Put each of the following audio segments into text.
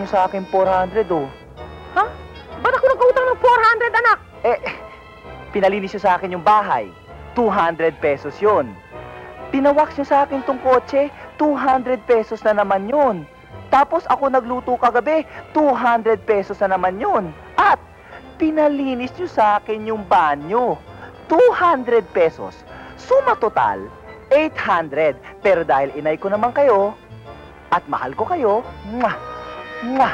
niyo sa akin 400, oh. Ha? Ba't ako nagkautang ng 400, anak? Eh, pinalinis niyo sa akin yung bahay. 200 pesos yun. Pinawax niyo sa akin tong kotse, 200 pesos na naman yun. Tapos ako nagluto kagabi, 200 pesos na naman yun. At pinalinis niyo sa akin yung banyo, 200 pesos. Suma total, 800. Pero dahil inay ko naman kayo, at mahal ko kayo, mwah, mwah,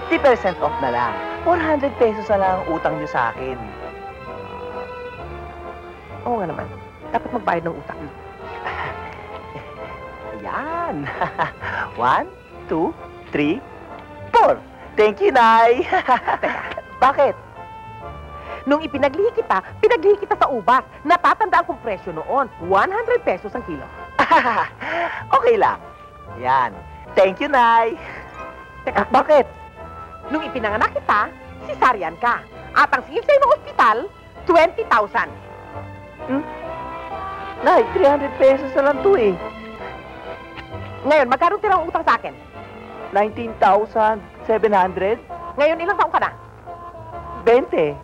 50% off na lang. 400 pesos na lang ang utang niyo sa akin. Oo nga naman. Dapat magbayad ng utang. Yan. 1, 2, 3, 4. Thank you, Nay. Teka. Bakit? Nung ipinaglihi kita sa ubas. Natatandaan kong presyo noon. 100 pesos ang kilo. Okay lang. Yan. Thank you, Nay. Teka, Bakit? nung ipinanganak kita, cesarean ka. At ang singil sa'yo ng ospital, 20,000. Nay, 300 pesos na lang to eh. Ngayon, magkano tirang utang sa akin? 19,700? Ngayon, ilang taon ka na? 20.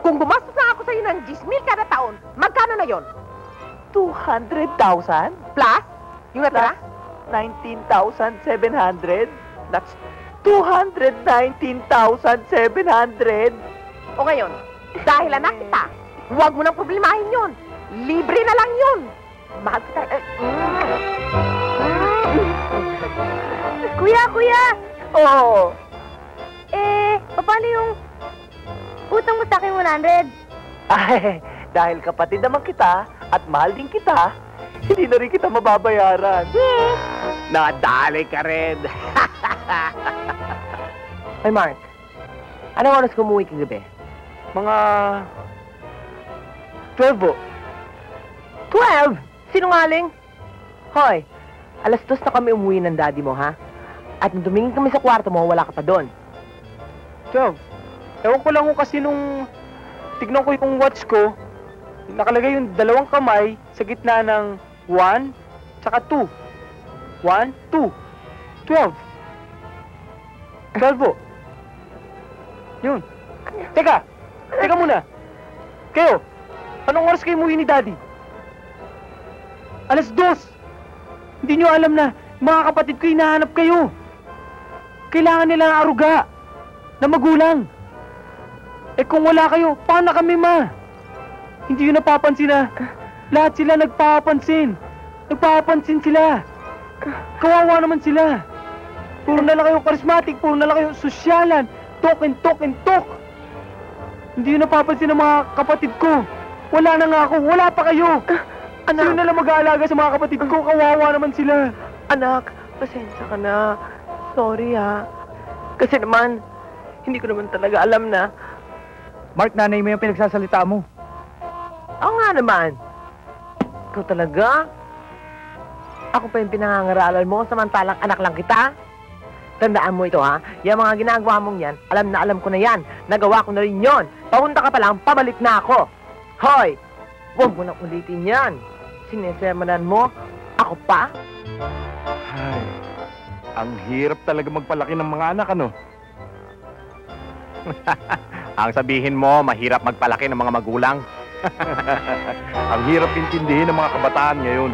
Kung gumastos na ako sa'yo ng 10,000 kada taon, magkano na yon? 200,000? Plus, yung natira? 19,700? That's 219,700? O ngayon, dahil anak kita, huwag mo nang problemahin yun. Libre na lang yun. Mahal kita. Kuya! Oo. Paano yung utang mo sa akin 100? Ay, dahil kapatid naman kita at mahal din kita, hindi na rin kita mababayaran. Nadali ka rin. Ay, Mark, anong oras kumuwi kagabi? Mga 12 po. 12? Sinungaling? Hoy, 2:00 na kami umuwi ng daddy mo, ha? At nung tumingin kami sa kwarto mo, wala ka pa doon. 12. Ewan ko lang kung kasi nung tignan ko yung watch ko, nakalagay yung 2 kamay sa gitna ng 1 tsaka 2. 1, 2. 12. 12 po. Yun. Teka muna. Kayo, anong oras kayo umuwi ni Daddy? 2:00. Hindi nyo alam na mga kapatid ko hinahanap kayo. Kailangan nila ng aruga na magulang. Eh kung wala kayo, paano kami, ma? Hindi yun napapansin na lahat sila nagpapansin. Nagpapansin sila. Kawawa naman sila. Puro na lang kayo charismatic, puro na lang kayo sosyalan. Talk and talk and talk. Hindi yun napapansin ng mga kapatid ko. Wala na nga ako, wala pa kayo. Anak. Sino na lang mag-aalaga sa mga kapatid ko? Kawawa naman sila. Anak, pasensya ka na. Sorry, ha. Kasi naman, hindi ko naman talaga alam na. Mark, nanay mo yung pinagsasalita mo. Oo nga naman. Ikaw talaga? Ako pa yung pinangangaralan mo, samantalang anak lang kita? Tandaan mo ito, ha? Yung mga ginagawa mong yan, alam na alam ko na yan. Nagawa ko na rin yon. Papunta ka pa lang, pabalik na ako. Hoy! Huwag mo nang ulitin yan. Sinesemanan mo, ako pa? Ay, ang hirap talaga magpalaki ng mga anak, ano? Ang sabihin mo, mahirap magpalaki ng mga magulang. Ang hirap intindihin ng mga kabataan ngayon.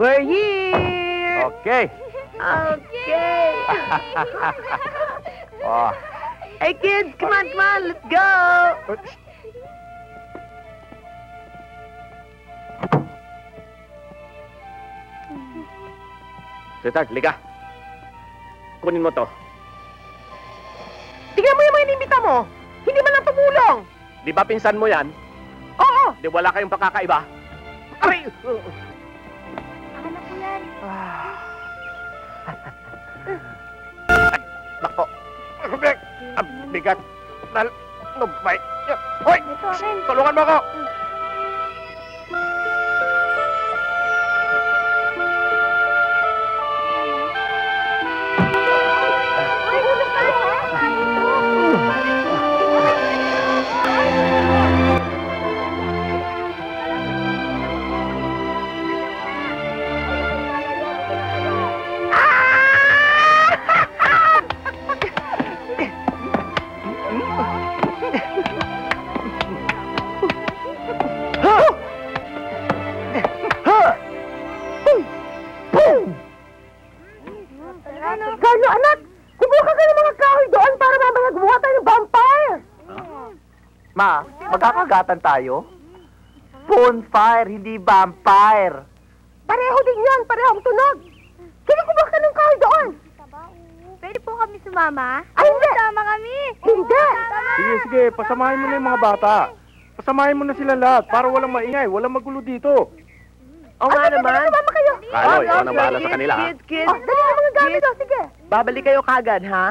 We're here! Okay. Okay! Oh. Hey kids, come on, let's go! Sweetheart, liga. Kunin mo to. Tingnan mo yung mga inimbita mo! Hindi man lang tumulong! Di ba pinsan mo yan? Oo! Di wala kayong pakakaiba? Aray! Anak ko yan. Nako. Ang bigat. Nubay. Hoy! Ito akin. Tulungan mo ako! Uy, ulo ka rin. Carlo, anak! Subukan ka ng mga kahoy doon para mamaya gumawa tayo ng vampire! Ma, magkakagatan tayo? Bonfire, hindi vampire. Pareho din yan! Parehong tunog! Sige, kumuha ka ng kahoy doon! Pwede po kami sumama? Ay, hindi! Sama kami! Hindi! Sige, sige. Pasamahin mo na yung mga bata. Pasamahin mo na sila lahat para walang maingay, walang magulo dito. O nga naman! Sumama kayo! Carlo, ikaw nang bahala sa kanila, ha? Kids! Oh, dali na mga gamit oh, sige! Babalik kayo kagad, ha?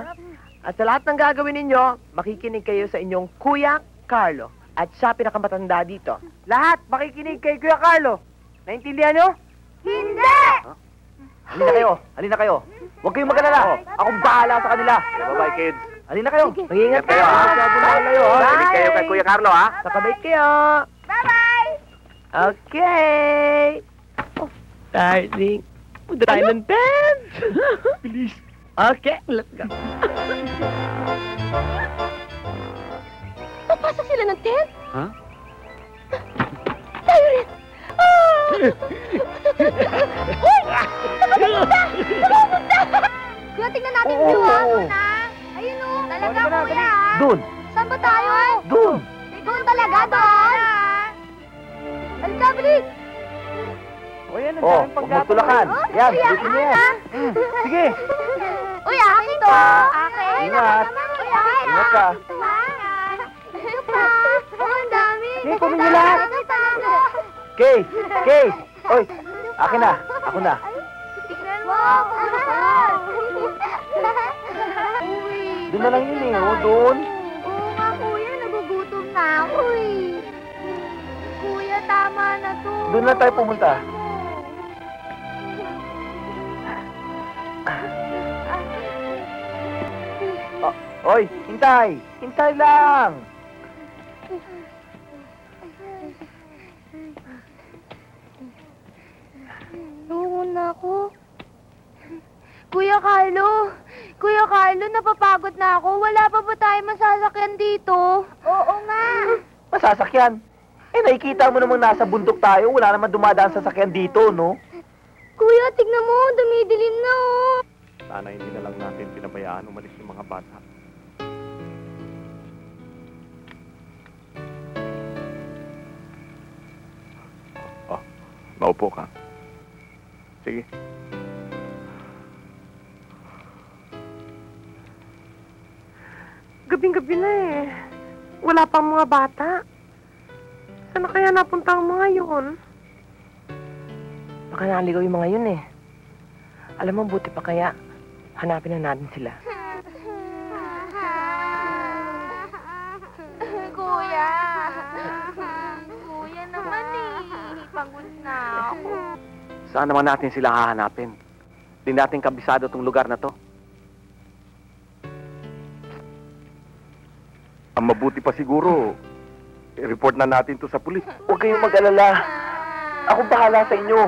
At sa lahat ng gagawin ninyo, makikinig kayo sa inyong Kuya Carlo. At siya pinakamatanda dito. Lahat, makikinig kay Kuya Carlo. Naintindihan nyo? Hindi! Halina kayo, halina kayo. Huwag kayong mag-alala. Akong bahala sa kanila. Bye-bye, kids. Halina kayo. Mag-ingat kayo, ha? Masyado na kayo, ha? Bye! Kinig kayo kay Kuya Carlo, ha? Sakabay kayo. Bye-bye! Okay. Oh, darling. Punta tayo ng tent. Bilis. Okay, let's go. Papasok sila ng tent? Ha? Tayo rin! Uy! Nakapunta! Kuya, tingnan natin yung view, ha? Muna. Ayun, oh. Talaga, kuya, ha? Doon, Saan ba tayo? doon. Doon talaga, doon! Halika, bilis! O yan, ang Oh, daming huwag magtulakan. Yan, kuya, dito niya yan. ah. Sige. Uy, akin to! Akin! Ingat. Uy, akin! Ingat ka. Ito pa! Oh, ang dami! Sige, kunin niyo lahat. Ito talaga! Case, case. Oy, akin na. Ako na. Tignan mo! Uy! Doon na lang yun eh. Oh, doon. Oo nga, kuya. Nagugutom na ako eh. Kuya, tama na to. Doon na tayo pumunta. Oy, hintay. Hintay lang. Nauna ako. Kuya Carlo! Kuya Carlo, napapagod na ako. Wala pa ba tayo masasakyan dito? Oo nga. Masasakyan. Eh, nakikita mo namang nasa bundok tayo. Wala naman dumadaan sasakyan dito, no? Kuya, tignan mo. Dumidilim na oh. Sana hindi na lang natin pinabayaan umalis yung mga bata. Oh, maupo ka. Sige. Gabing-gabi na eh. Wala pang mga bata. Saan na kaya napunta ang mga yun? Baka naligaw yung mga yun eh. Alam mo, buti pa kaya hanapin na natin sila. Kuya. Kuya naman eh. Pagod na ako. Saan naman natin sila hahanapin? Di natin kabisado tong lugar na to. Ang mabuti pa siguro, i-report na natin to sa pulis. Huwag kayong mag-alala. Ako bahala sa inyo.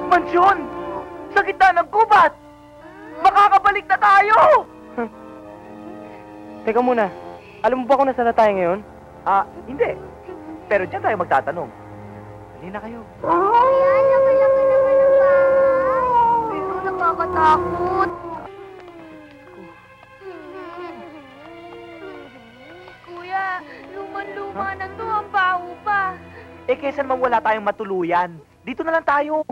Mansyon! Sa gitna ng gubat! Makakabalik na tayo! Teka muna, alam mo ba kung nasaan na tayo ngayon? Ah, hindi. Pero dyan tayo magtatanong. Halina kayo. Kuya, laki-laki naman ang bahay. Pero nakakatakot. Kuya, luman-luma na to. Ang baho pa. Eh, kesa naman wala tayong matuluyan. Dito na lang tayo.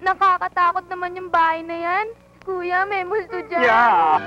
Nakakatakot naman yung bahay na yan. Kuya, may multo dyan. Yeah.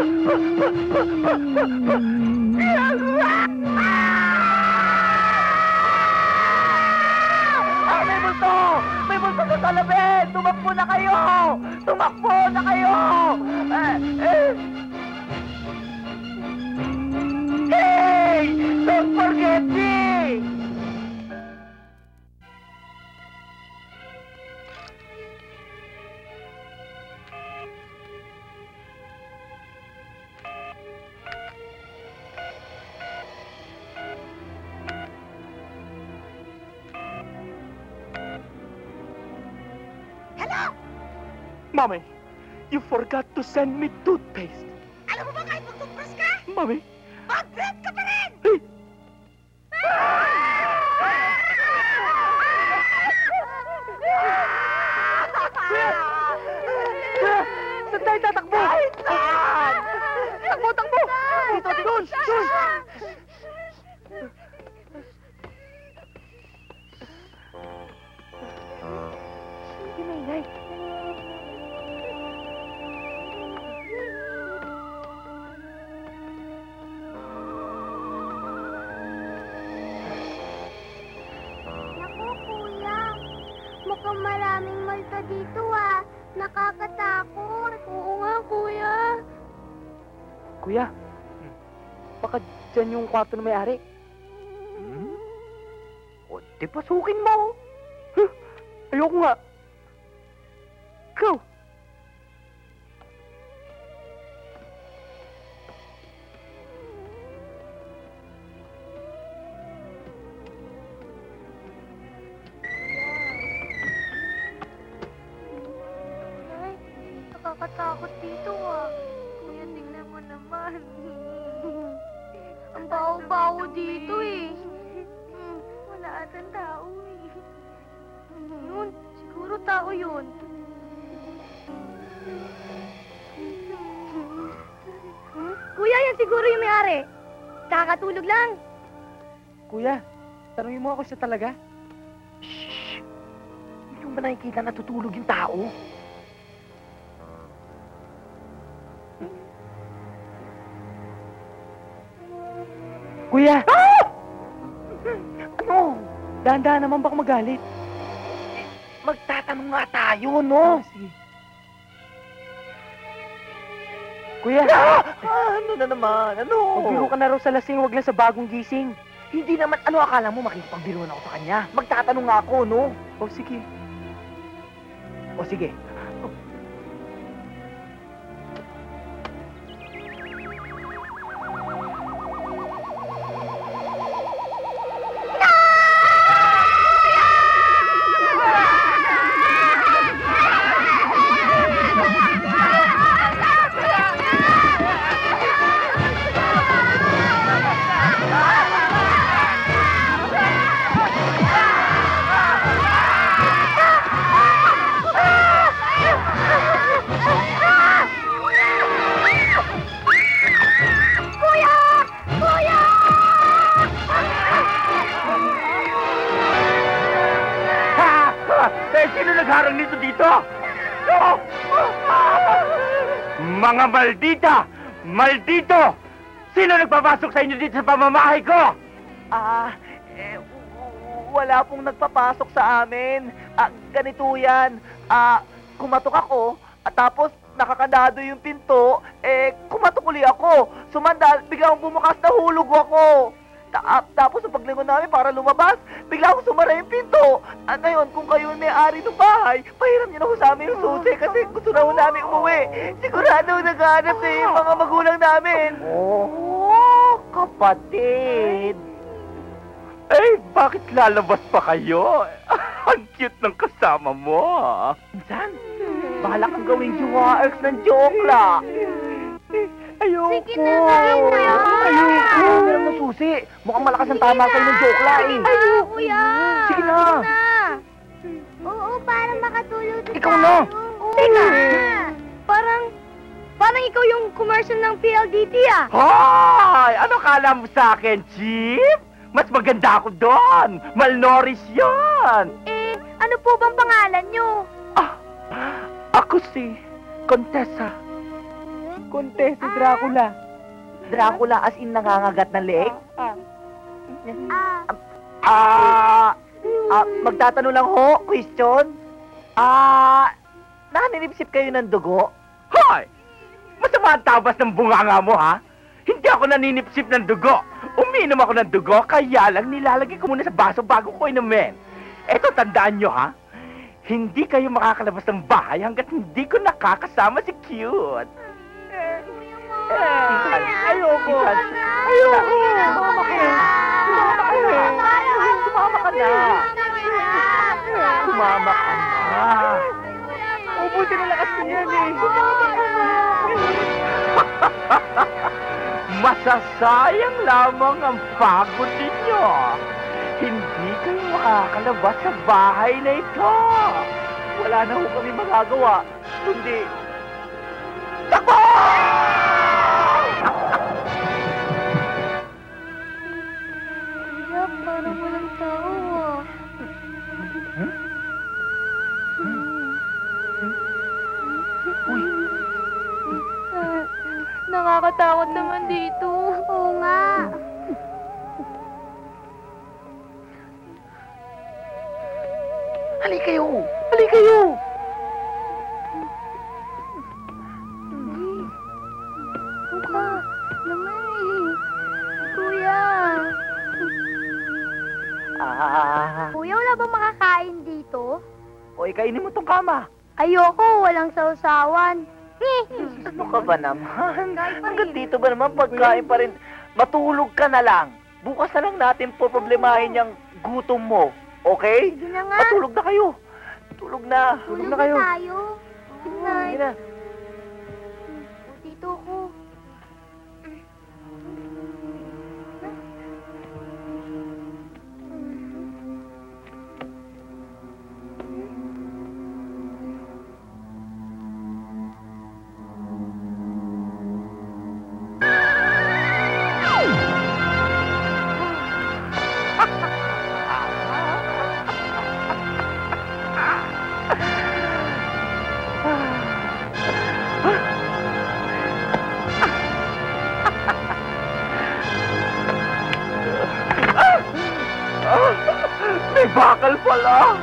May multo! May multo sa talabin! Tumakbo na kayo! Tumakbo na kayo! Hey! Don't forget me! Mami, you forgot to send me toothpaste. Alam mo ba kahit mag-toothbrush ka? Mami. Mag-breath ka pa rin! Hey! Saan tayo tatakbo? Kahit saan! Takbo, takbo! Dito, doon! Doon! Hindi maingay. Naku, kuya. Mukhang maraming multo dito ah. Nakakatakot. Oo nga, kuya. Kuya, baka dyan yung kwarto na may-ari. O, di pasukin mo. Ayoko nga. Go! Ay, nakakatakot dito ah. Kuya, tingnan mo naman. Ang baho-baho dito eh. Wala atang tao eh. Yun, siguro tao yun. Kuya, yan siguro yung may-ari. Kakatulog lang. Kuya, tanungin mo ako siya talaga. Hindi mo ba nakikita na tutulog yung tao? Kuya! Ano? Dahan-dahan naman baka magalit. Magtatanong nga tayo, no? Sige. Kuya! Ano na naman? Ano? Magbiro ka na raw sa lasing, wag lang sa bagong gising. Hindi naman, ano akala mo makikipagbiruan ako sa kanya? Magtatanong nga ako, no? O sige. O sige. Sino nagharang nito dito? Mga maldita! Maldito! Sino nagpapasok sa inyo dito sa pamamahay ko? Wala pong nagpapasok sa amin. Ganito yan. Kumatok ako, tapos nakakandado yung pinto, kumatok uli ako. Sumandal, biglang bumukas na hulog ako. Tapos sa paglingon namin para lumabas, bigla akong sumara yung pinto. Ngayon, kung kayo may-ari ng bahay, pahiram niyo na ho sa amin yung susi kasi gusto na ho namin umuwi. Sigurado naghahanap na yung mga magulang namin. Oh, kapatid! Eh, bakit lalabas pa kayo? Ang cute ng kasama mo. Minsan, bahala kang gawing jowa ng jokla. Ayoko. Sige na nga, kuya. Ayoko. Pero mo susi. Mukhang malakas ang tama sa'yo ng jokla eh. Ayoko, kuya. Sige na. Oo, para makatulog din Ikaw na. Oo, Teka. Parang ikaw yung commercial ng PLDT ah. Hoy! Ano kala mo sa akin, Chief? Mas maganda ako doon. Malnourished yan. Ano po bang pangalan nyo? Ako si Contessa. Konte, si Dracula. Dracula as in nangangagat ng leeg? Magtatanong lang ho, question. Naninipsip kayo ng dugo? Hoy! Masama ang tabas ng bunganga mo, ha? Hindi ako naninipsip ng dugo. Uminom ako ng dugo, kaya lang nilalagay ko muna sa baso bago ko inumin. Eto, tandaan nyo, ha? Hindi kayo makakalabas ng bahay hanggat hindi ko nakakasama si Cute. Ayoko. Ayoko! Sumama ka na! Sumama ka na! Sumama ka na. Ubuti na lakas ko yan eh! Masasayang lamang ang pagod ninyo. Hindi kayo makakalabas sa bahay na ito. Wala na ho kami magagawa. Kundi... Takbo! Kuya, parang walang tao ah. Nakakatakot naman dito. Oo nga. Halika kayo! Halika kayo! Buka naman eh. Kuya. Kuya, wala bang makakain dito? O, ikainin mo tong kama. Ayoko, walang sausawan. Ano ka ba naman? Hanggang dito ba naman pagkain pa rin? Matulog ka na lang. Bukas na lang natin problemahin yung gutom mo. Okay? Sige na nga. Matulog na kayo. Tulog na. Tulog na kayo. Good night. Sige na. Dito ko. May bakal pala!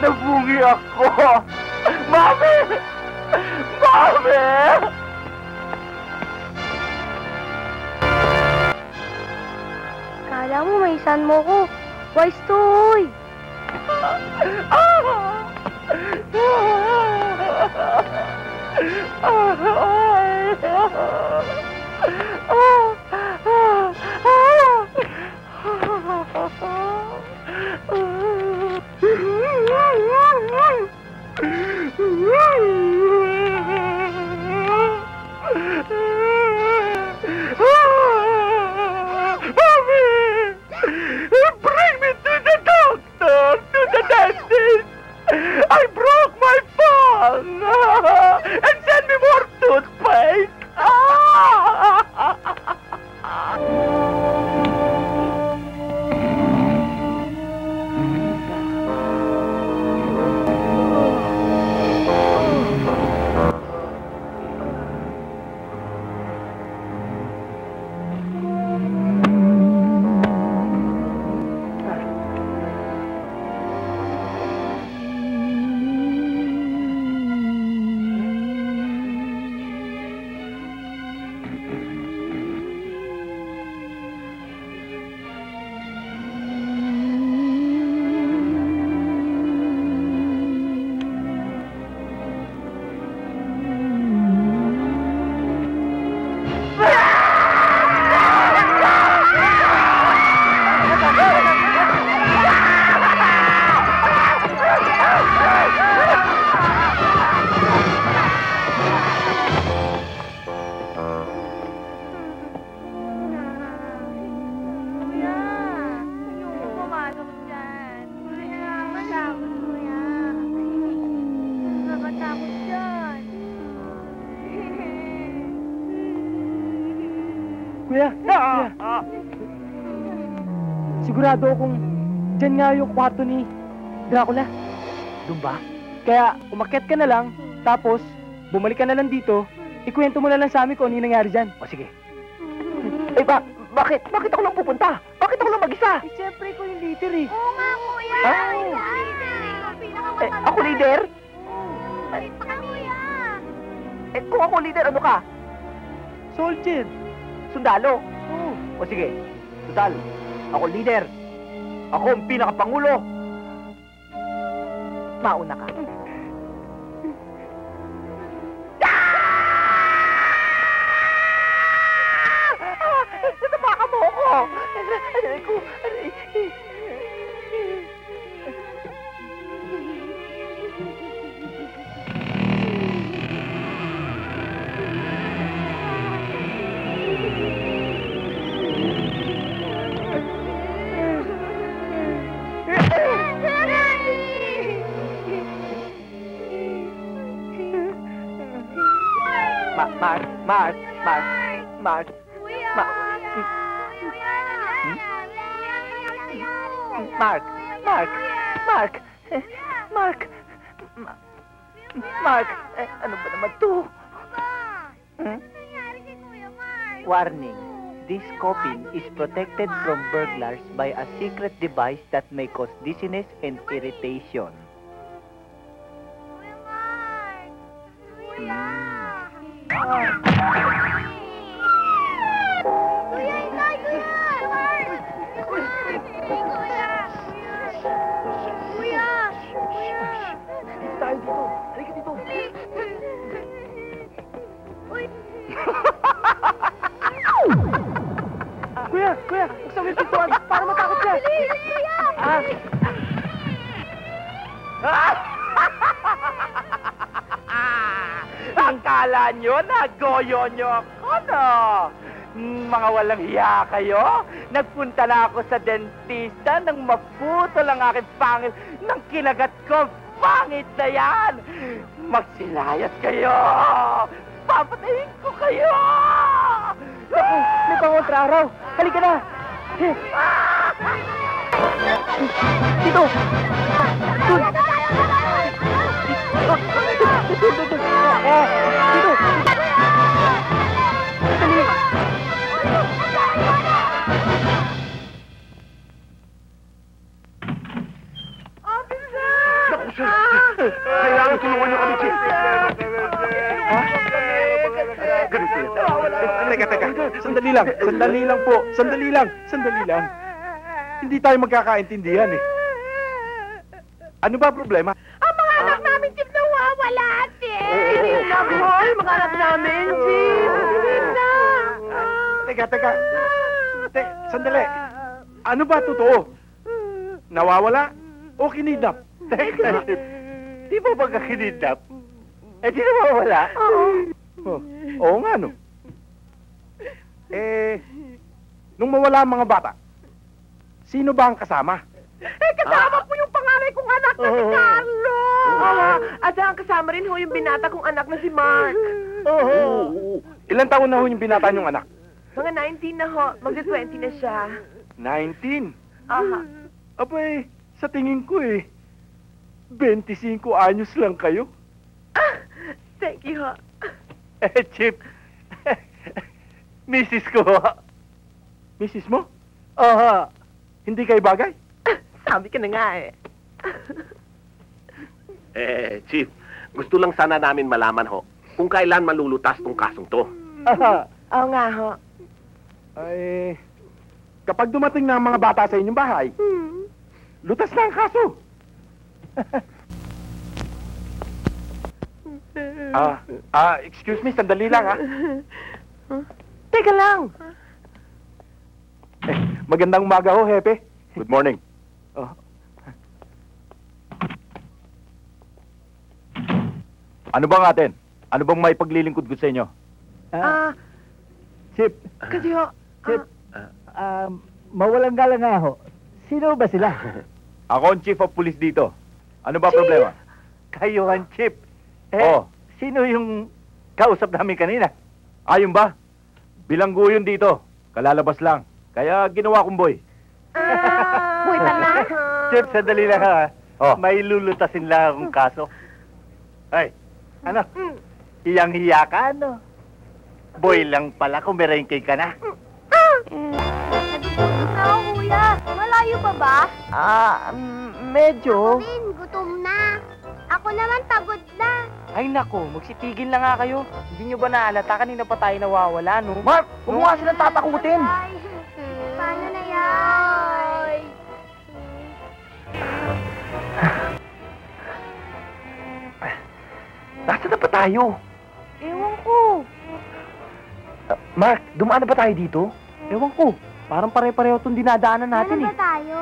Nabungi ako! Mami! Mami! Kala mo may isan mo ko. Wise to, hoy. Bring me to the doctor, to the dentist. I broke my tongue. And send me more toothpaste. Kuya, sigurado akong dyan nga yung kwarto ni Dracula. Doon ba? Kaya umakyat ka na lang, tapos bumalik ka na lang dito, Ikwento mo na lang sa amin kung ano yung nangyari dyan. O sige. Eh, bakit? Bakit ako lang pupunta? Bakit ako lang mag-isa? Eh, siyempre ko yung leader eh. Oo nga, kuya. Ah. Ikaw Eh, ako leader? kuya. Eh, kung ako leader, ano ka? Soldier. Sundalo? Oo. O sige, total, ako leader. Ako ang pinakapangulo. Mauna ka. Natapakan mo ako! Aray ko, aray. Mark. Kuya. Ma- Kuya. Mark, ano ba naman to? Hmm? Nangyari kay Kuya Mark. Warning. This coffin is protected from burglars by a secret device that may cause dizziness and irritation. Kuya Mark. Kuya. Kuya, ikay, kuya. Mark. Kuya. Kuya. Tayo dito. Halika dito. Uy. Kuya, buksan mo yung pintuan para matakot siya. Akala nyo, nagoyo nyo ako, no? Mga walang hiya kayo? Nagpunta na ako sa dentista nang maputol ang aking pangil ng kinagat ko. Pangit na yan! Magsilayas kayo! Papatayin ko kayo! Naku, may pangontra-araw. Halika na. Dito. Dun. Dito. Dali. Naku, sir! Kailangan tulungan niyo kami, Chief! Ha? Ganito yun. Teka. Sandali lang po. Sandali lang. Hindi tayo magkakaintindihan eh. Ano ba problema? Ang mga anak namin, Chief, nawawala, Chief. Hoy, mga anak namin, Chief. Teka. Sandali. Ano ba totoo? Nawawala o kinidnap? Teka, di ba ba kinidnap? Eh, di nawawala? Oh, oo nga, no? Nung mawala ang mga bata, sino ba ang kasama? Kasama po yung panganay kong anak na si Carlo. At ang kasama rin ho yung binata kong anak na si Mark. Oo. Ilan taon na ho yung binata niyong anak? Mga 19 na ho. Magda-20 na siya. 19. Aha. Abay, sa tingin ko 25 anyos lang kayo. Thank you ho. Chip, Mrs. ko. Mrs. mo? Hindi kayo bagay? Sabi ka na nga eh. Chief, gusto lang sana namin malaman ho kung kailan malulutas tong kasong to. Oo nga ho. Ay, kapag dumating na ang mga bata sa inyong bahay, lutas na ang kaso. Excuse me, sandali lang ha. Teka lang. Magandang umaga ho, Hepe. Good morning. Ano bang atin? Ano bang may paglilingkod ko sa inyo? Chip. Kasi ho. Chip. Mawalang galang nga ho. Sino ba sila? Ako ang chief of police dito. Ano ba problema? Kayo ang chief. Sino yung kausap namin kanina? Ayun ba? Bilanggo yun dito. Kalalabas lang. Kaya ginawa kong boy. Buwitan na. Chip, sandali lang ha. May lulutasin lang akong kaso. Ay, ano? Hiyang-hiya ka, ano? Boy lang pala, kumirengke ka na. Nagugutom na ako, kuya. Malayo pa ba? Medyo. Rin, gutom na. Ako naman pagod na. Ay nako, magsitigil na nga kayo. Hindi nyo ba naalata? Kanina pa tayo nawawala, no? Mark, huwag mo nga silang tatakutin. Ay, paano na yan? Nasaan na ba tayo? Ewan ko. Mark, dumaan na ba tayo dito? Ewan ko. Parang pare-pareho itong dinadaanan natin Ano ba tayo?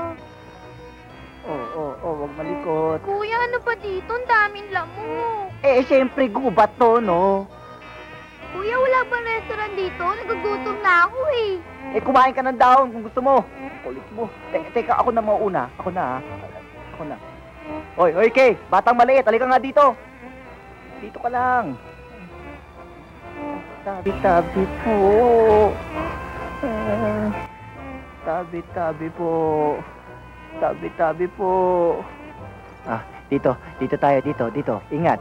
Huwag malikot. Kuya, ano ba dito? Ang daming lamok. Siyempre, gubat to, no? Kuya, wala ba restaurant dito? Nagugutom na ako eh. Kumain ka ng dahon kung gusto mo. Kulit mo. Teka, ako na mauuna. Ako na, ha? Ako na. Oy, Kay, batang maliit, halika nga dito. Dito ka lang. Tabi-tabi po. Tabi-tabi po. Tabi-tabi po. Dito tayo, dito. Ingat.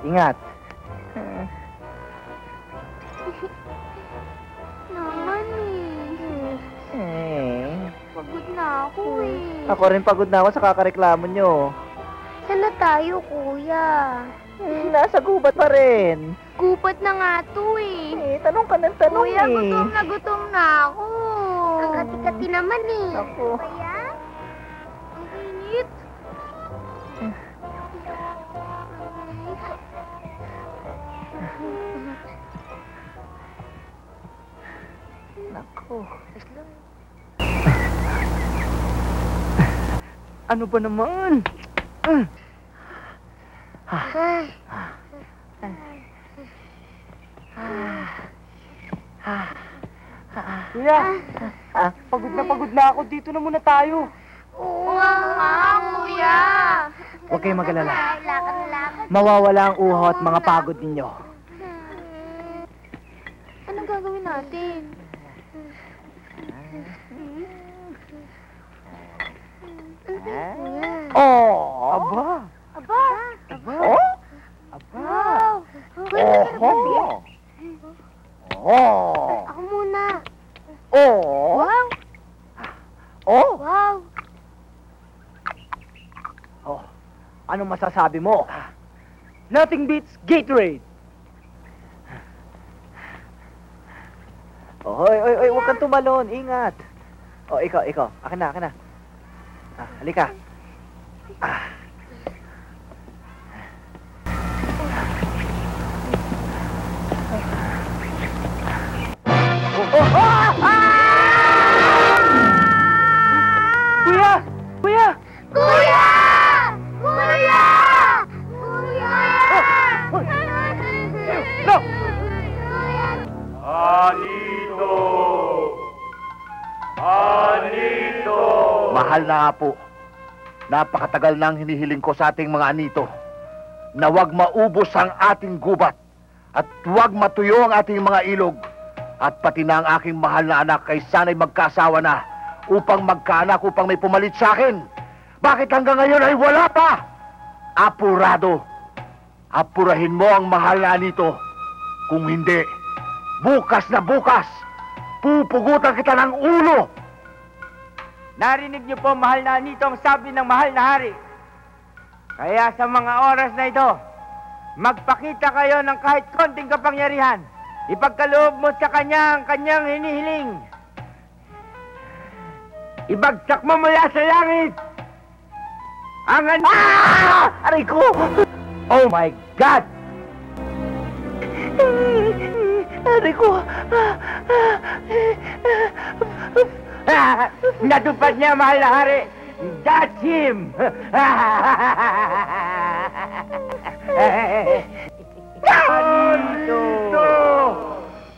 Naman pagod na ako eh. Ako rin pagod na ako sa kakareklamo nyo. Saan na tayo, kuya? Nasa gubat pa rin. Gupat na nga to eh. Tanong ka ng tanong Kuya, gutom na ako. Ang kati-kati naman eh. Ako. Kaya? Ang init. Nako. Ano ba naman? Kuya, pagod na ako. Dito na muna tayo. Oo nga, kuya. Huwag kayong mag-alala. Lakad. Mawawala ang uhaw at mga pagod ninyo. Anong gagawin natin? Oh! Aba! Aba! Oh? Wow! Oh! Oh! Ako muna. Oh! Wow! Oh! Wow! Oh! Anong masasabi mo? Nothing beats Gatorade. Oy, huwag kang tumalon. Ingat. Oh, ikaw. Akin na. Halika. Kuya! Kuya! Kuya! Kuya! No! Anito! Mahal na apo, napakatagal nang hinihiling ko sa ating mga anito na huwag maubos ang ating gubat at huwag matuyo ang ating mga ilog at pati na ang aking mahal na anak ay sana'y magkaasawa na upang magkaanak upang may pumalit sa akin. Bakit hanggang ngayon ay wala pa? Apurado! Apurahin mo ang mahal na anito. Kung hindi, bukas na bukas, pupugutan kita ng ulo! Narinig niyo po, mahal na Anito, ang sabi ng mahal na hari. Kaya sa mga oras na ito, magpakita kayo ng kahit konting kapangyarihan. Ipagkaloob mo sa kanya ang kanyang hinihiling. Ibagsak mo mula sa langit ang Aray ko! Oh my God! Aray ko! Natupad niya, mahal na hari! That's him! Anito!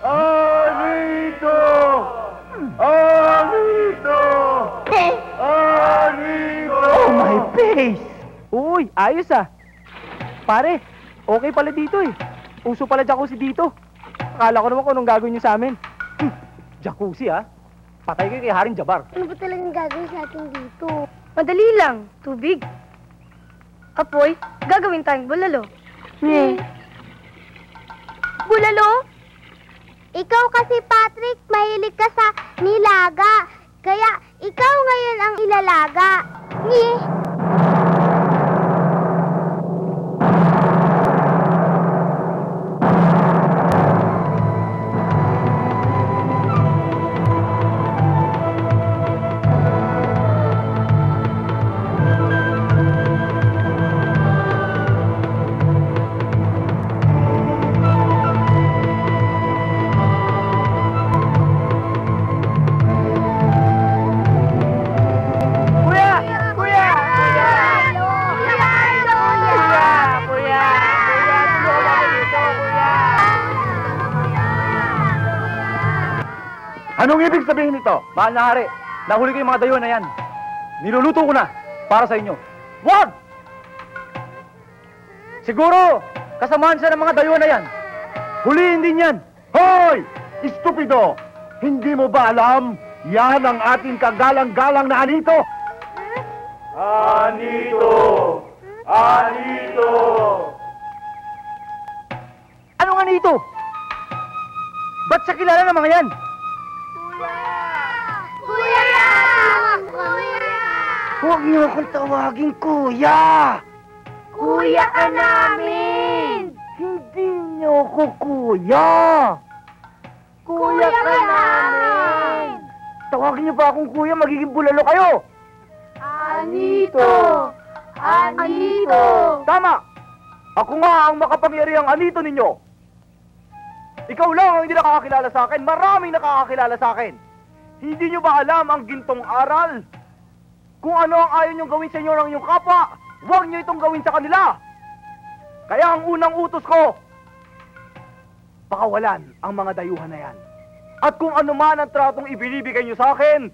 Anito! Anito! Anito! Oh, my face! Uy, ayos ah! Pare, okay pala dito eh. Uso pala jacuzzi dito. Akala ko naman kung anong gagawin niyo sa amin. Jacuzzi ah? Patay kayo kay Haring Jabar. Ano ba talagang gagawin sa atin dito? Madali lang. Tubig. Apoy, gagawin tayong bulalo. Bulalo? Ikaw kasi, Patrick, mahilig ka sa nilaga. Kaya, ikaw ngayon ang ilalaga. Ni? Anong ibig sabihin nito? Mahal na hari, nahuli ko yung mga dayuhan na yan. Niluluto ko na para sa inyo. Wag! Siguro, kasamahan siya ng mga dayuhan na yan. Huliin din yan. Hoy! Estupido! Hindi mo ba alam? Yan ang ating kagalang-galang na anito! Anito! Anito! Ano nga nito? Ba't siya kilala ng mga yan? Kuya! Kuya! Huwag niyo akong tawaging kuya! Kuya ka namin! Hindi niyo ako kuya! Kuya ka namin! Tawagin niyo pa akong kuya, magiging bulalo kayo! Anito! Anito! Tama! Ako nga ang makapangyarihang anito ninyo! Ikaw lang ang hindi nakakakilala sa akin. Maraming nakakakilala sa akin. Hindi nyo ba alam ang gintong aral? Kung ano ang ayaw nyong gawin sa inyo ng inyong kapwa, huwag nyo itong gawin sa kanila. Kaya ang unang utos ko, pakawalan ang mga dayuhan na yan. At kung ano man ang tratong ibinibigay nyo sa akin,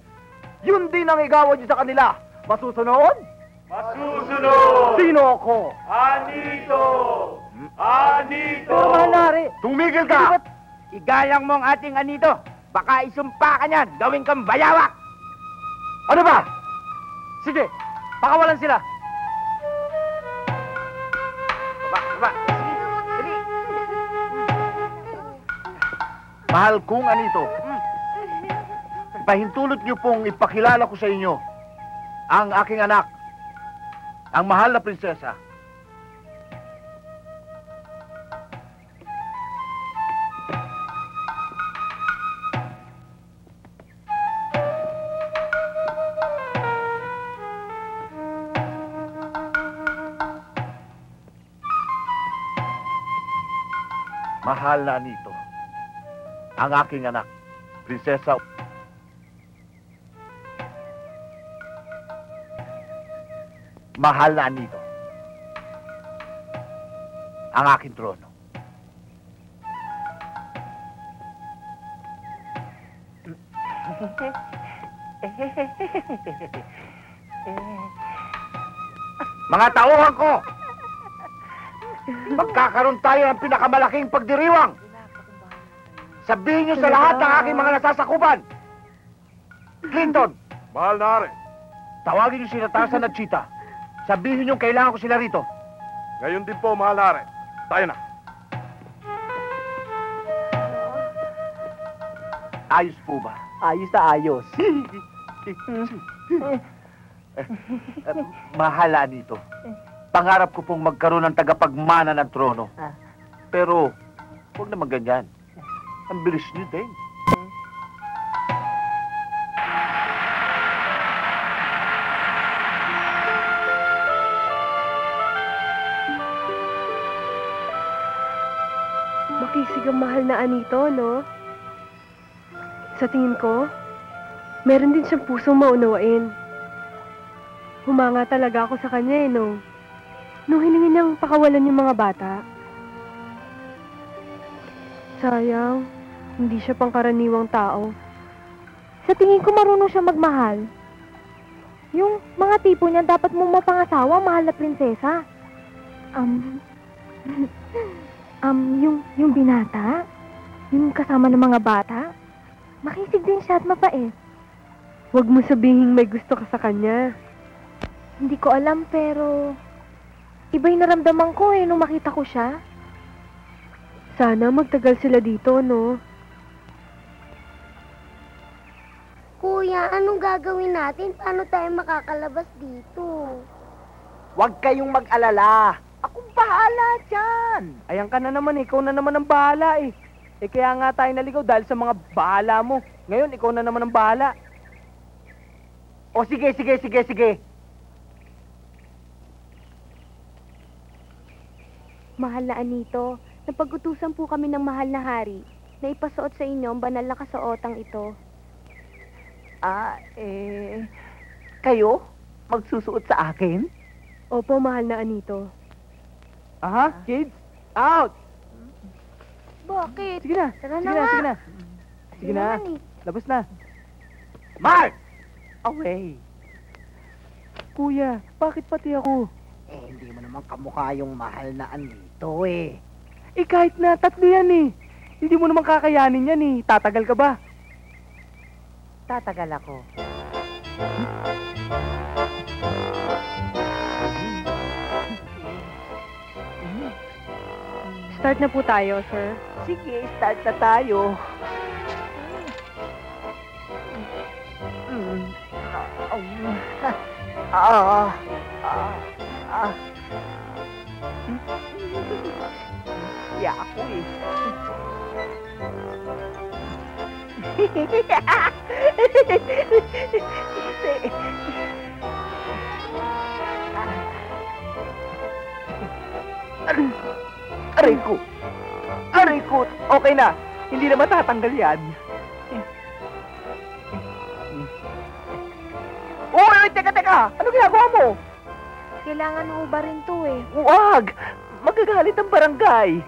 yun din ang igawa nyo sa kanila. Masusunod? Masusunod! Sino ako? Anito! Anito! Pero manari, Tumigil ka! Igalang mo ang ating anito. Baka isumpa ka niyan. Gawin kang bayawak. ano ba? Sige, pakawalan sila. Baba. Dali. Mahal kong anito, pahintulot niyo pong ipakilala ko sa inyo ang aking anak, ang mahal na prinsesa. Mahal na anito, ang aking anak, prinsesa. Mahal na anito, ang aking trono. Mga tauhan ko, magkakaroon tayo ng pinakamalaking pagdiriwang. Sabihin niyo sa lahat ng aking mga nasasakupan. Clinton, Mahal na hari. tawagin niyo sila Tarzan at Cheetah. Sabihin niyo kailangan ko sila rito. Ngayon din po, mahal na hari. Tayo na. Ayos po ba? Ayos na ayos. Mahal na nito. Pangarap ko pong magkaroon ng tagapagmana ng trono. Pero, huwag naman ganyan. Ang bilis niyo din. Makisig ang mahal na anito, no? Sa tingin ko, meron din siyang pusong maunawain. Humanga talaga ako sa kanya, no? Nung hiningi niyang pakawalan yung mga bata. Sayang, hindi siya pangkaraniwang tao. Sa tingin ko marunong siya magmahal. Yung mga tipo niya dapat mong mapangasawa, mahal na prinsesa. Yung binata, yung kasama ng mga bata, makisig din siya at mapait. Huwag mo sabihin may gusto ka sa kanya. Hindi ko alam pero iba yung naramdaman ko nung makita ko siya. Sana magtagal sila dito, no? Kuya, anong gagawin natin? Paano tayo makakalabas dito? Huwag kayong mag-alala. Akong bahala dyan. Ayan ka na naman, ikaw na naman ang bahala eh. Eh kaya nga tayo naligaw dahil sa mga bahala mo. Ngayon, ikaw na naman ang bahala. O sige. Mahal na Anito, napag-utusan po kami ng mahal na hari na ipasuot sa inyo ang banal na kasuotang ito. Kayo? Magsusuot sa akin? Opo, mahal na Anito. Aha, kids, out! Bakit? Sige na, Tara sige na na, nga. sige na. Sige na, naman eh. labas na. Mark! Away. Kuya, bakit pati ako? Hindi mo naman kamukha yung mahal na Anito eh. Eh kahit na, tatlo yan eh. Hindi mo naman kakayanin yan eh. Tatagal ka ba? Tatagal ako. Start na po tayo, sir. Sige, start na tayo. Yeah, ako eh. Aray ko. Okay na. Hindi na matatanggal yan. Uy, teka. Ano ginagawa mo? Kailangan mo ba rin to eh? Huwag! Magagalit ang barangay.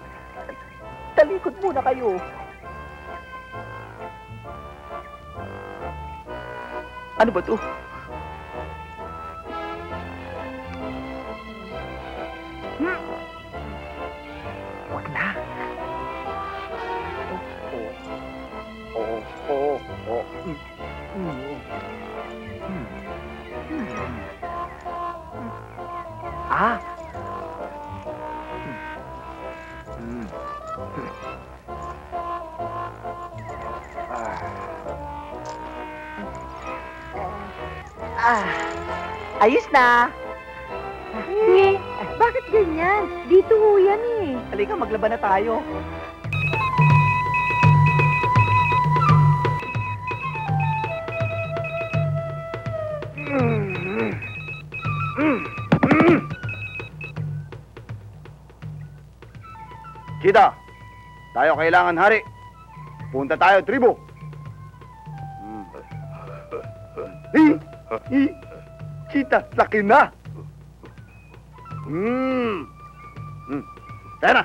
Talikod muna kayo. Ano ba to? Huwag na. Ah. Ayos na. Bakit ganyan? Dito ho yan eh. Halika, maglaban na tayo. Kita, tayo kailangan hari. Punta tayo, tribo. Kita, laki na. Tayo na.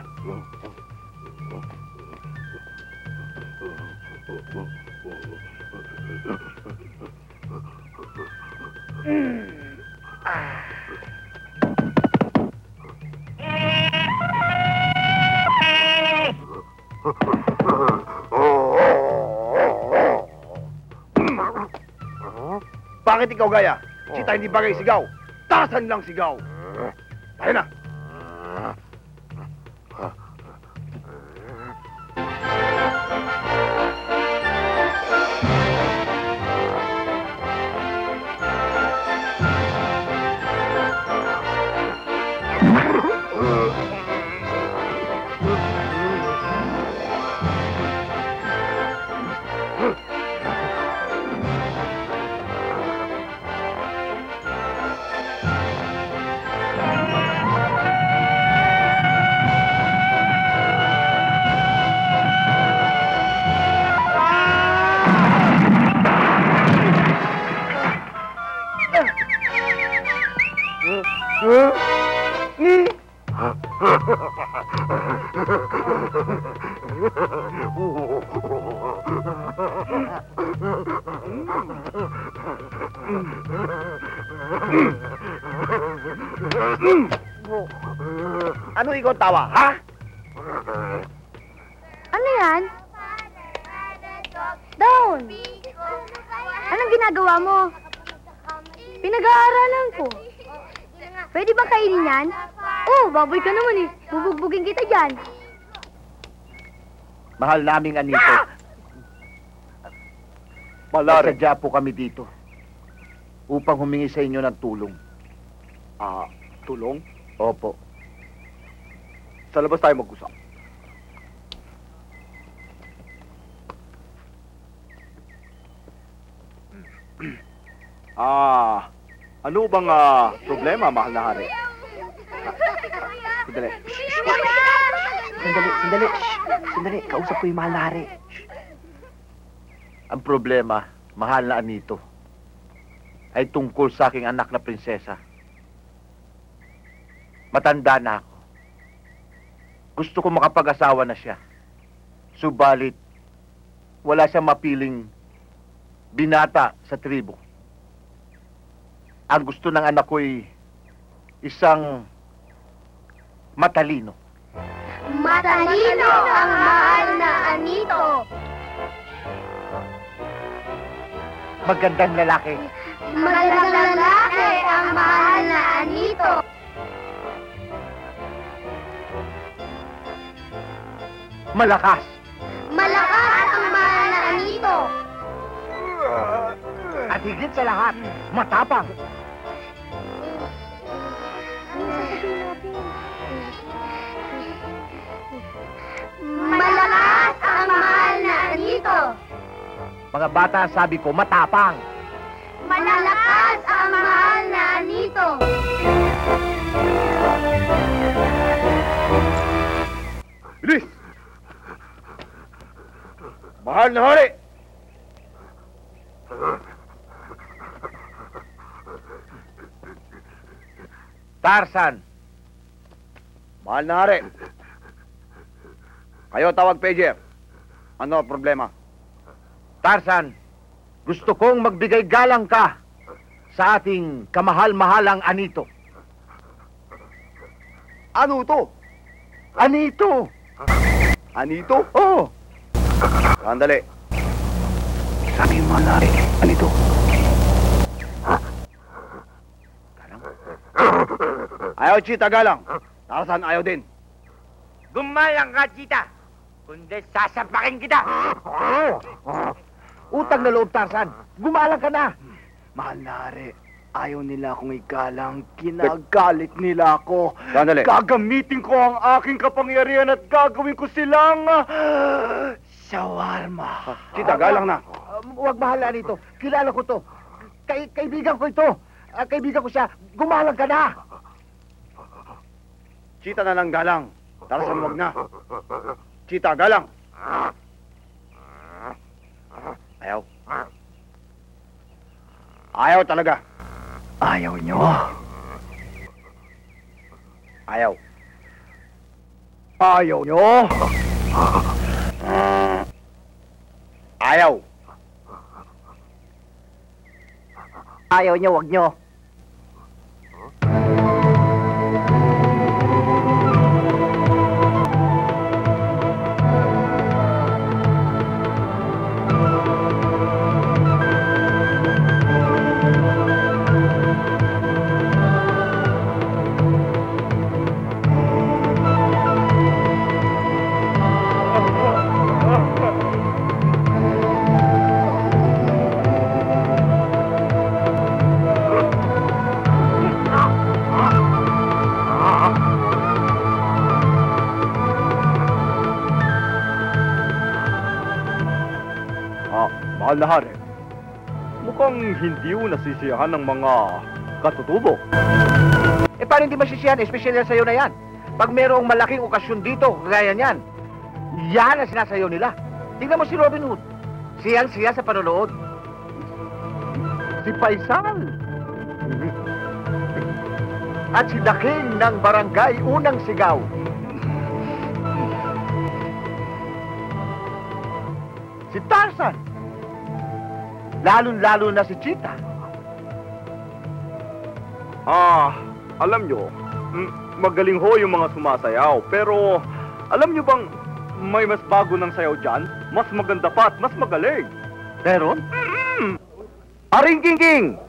Bakit ikaw gaya? Kita hindi bagay sigaw. Tasan lang sigaw. Tayo na. Ano ikaw tawa, ha? Ano yan? Down! Anong ginagawa mo? Pinag-aaralan ko. Pwede ba kainin yan? Oh, baboy ka naman eh. Bubugbugin kita dyan. Mahal naming Anito. Malari. Nagsadya po kami dito upang humingi sa inyo ng tulong. Tulong? Opo. Sa labas tayo mag-usap. Ano bang problema, mahal na hari? Sandali. Sandali. Kausap ko yung mahal na hari. Ang problema, mahal na Anito, ay tungkol sa aking anak na prinsesa. Matanda na ako. Gusto ko makapag-asawa na siya. Subalit, wala siyang mapiling binata sa tribo. Ang gusto ng anak ko'y isang matalino. Matalino ang mahal na Anito. Magandang lalaki. Magandang lalaki ang mahal na Anito. Malakas. Malakas ang mahal na Anito. At higit sa lahat, matapang. Malakas ang mahal na Anito. Mga bata, sabi ko, matapang. Malakas ang mahal na Anito. Bilis! Mahal na hari! Tarzan, Mahal na hari! Kayo tawag pager. Ano problema? Tarzan, gusto kong magbigay galang ka sa ating kamahal-mahalang Anito. Ano to? Anito! Anito? Oh! Sandali. Sabi yung mahal na hari. Anito. Ayaw, Chita, galang. Tarzan, ayaw din. Gumalang ka, Chita. Kundi sasapakin kita. Utang na loob, Tarzan. Gumalang ka na. Mahal na hari. Ayaw nila akong igalang. Kinagalit nila ako. Sandali. Gagamitin ko ang aking kapangyarihan at gagawin ko silang shawarma. Chita, galang na. Huwag mahal na Anito. Kilala ko to. Kaibigan ko ito. Kaibigan ko siya. Gumalang ka na. Chita na lang galang. Tarzan, wag na. Chita, galang. Ayaw. Ayaw talaga. Ayaw nyo? Ayaw. Ayaw nyo? Ayaw. Ayaw nyo, wag nyo. Mahal na hari. Mukhang hindi mo nasisiyahan ng mga katutubo. Paano hindi masisiyan? Espesyal yan sa'yo na yan. Pag mayroong malaking okasyon dito, kagaya niyan, yan ang sinasayaw nila. Tingnan mo si Robin Hood. Siyan-siya sa panonood. Si Paisal. At si Daking ng barangay unang sigaw. Si Tarzan. Lalo-lalo na si Cheetah. Alam nyo, magaling ho yung mga sumasayaw. Pero, alam nyo bang may mas bago ng sayaw dyan? Mas maganda pa at mas magaling. Meron? Aring King!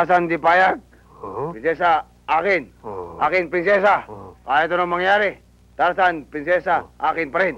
Tarzan di payag. Prinsesa, akin. Akin, prinsesa. Kahit anong mangyari. Tarzan, prinsesa, akin pa rin.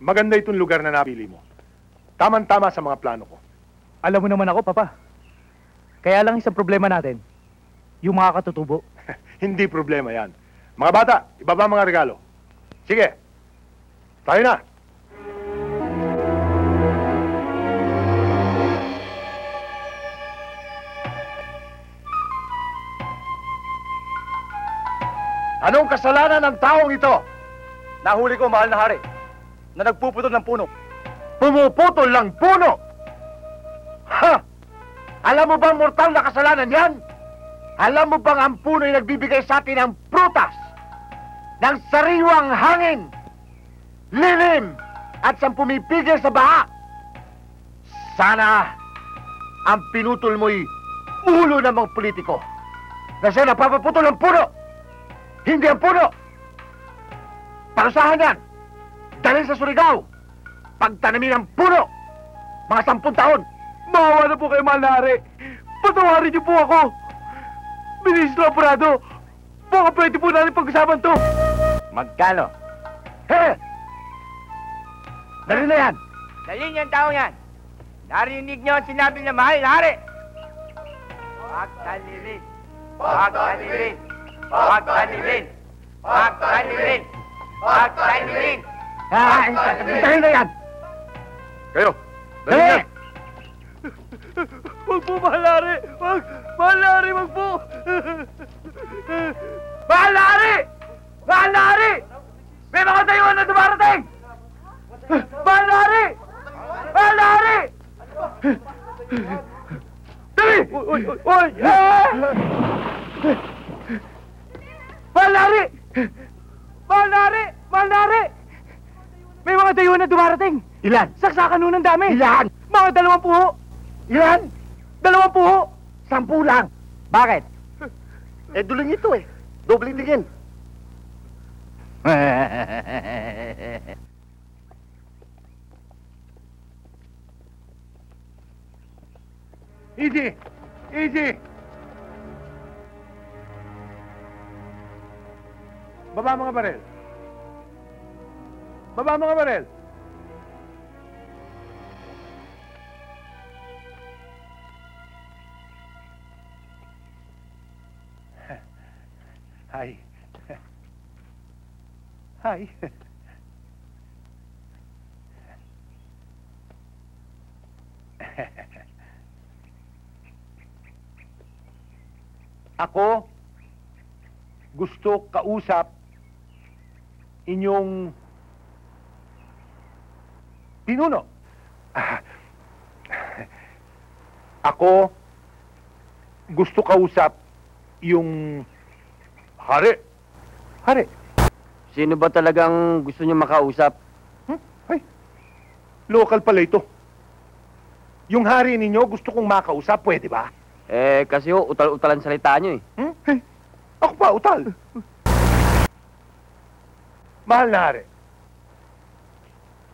Maganda itong lugar na napili mo. Tama-tama sa mga plano ko. Alam mo naman ako, Papa. Kaya lang isang problema natin, yung mga katutubo. Hindi problema yan. Mga bata, ibaba mga regalo. Sige, tayo na. Anong kasalanan ng taong ito? Nahuli ko, mahal na hari, na nagpuputol ng puno. Pumuputol ng puno! Ha! Alam mo bang mortal na kasalanan yan? Alam mo bang ang puno ay nagbibigay sa atin ng prutas, ng sariwang hangin, lilim, at siyang pumipigil sa baha? Sana ang pinutol mo'y ulo ng mga politiko na siya napapaputol ng puno, hindi ang puno. Parusahan yan. Dalhin sa Surigao. Pagtanamin ng puno. Mga 10 taon. Maawa na po kayo, mahal na hari. Patawarin niyo po ako. Ministro Aprado, baka pwede po natin pag-usapan to. Magkano? He! Dali na yan. Dali niyan tao yan. Narinig niyo ang sinabi ng mahal na hari. Pagtanirin. Pagtanirin. Pagtanirin. Pagtanirin. Pagtanirin. Dali na yan. Kayo, dali He! na. Wag po, mahal na hari. Wag, mahal na hari, wag po. Mahal na hari! Mahal na hari! May mga tayuan na dumarating! Mahal na hari! Mahal na hari! Dali! Oy! Mahal na hari! Mahal na hari! Mahal na hari! May mga dayuhan na dumarating. Ilan? Saksakan nun ng dami. Ilan? Mga 20 ho. Ilan? 20 ho. 10 lang. Bakit? Eh, duling ito eh. Dobling tingin. Easy! Easy! Baba mga barel. Baba mga barel. Hi. Hi. Ako gusto kausap inyong pinuno. Ako gusto kausap yung hari. Hari. Sino ba talagang gusto niyo makausap? Ay, local pala ito. Yung hari ninyo gusto kong makausap, pwede ba? Eh, kasi ho, utal-utalan salita niyo eh. Hey, ako pa, utal. Mahal na hari,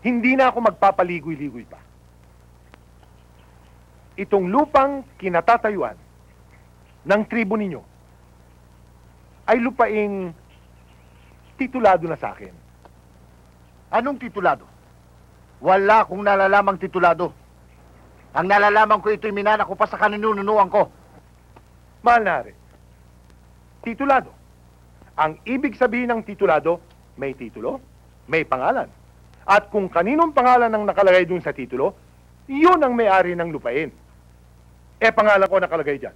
hindi na ako magpapaligoy-ligoy pa. Itong lupang kinatatayuan ng tribo ninyo ay lupaing titulado na sa akin. Anong titulado? Wala akong nalalamang titulado. Ang nalalaman ko ito'y minana ko pa sa kaninununuan ko. Mahal na hari, titulado. Ang ibig sabihin ng titulado, may titulo, may pangalan. At kung kaninong pangalan ang nakalagay dun sa titulo, yun ang may-ari ng lupain. Eh, pangalan ko nakalagay dyan.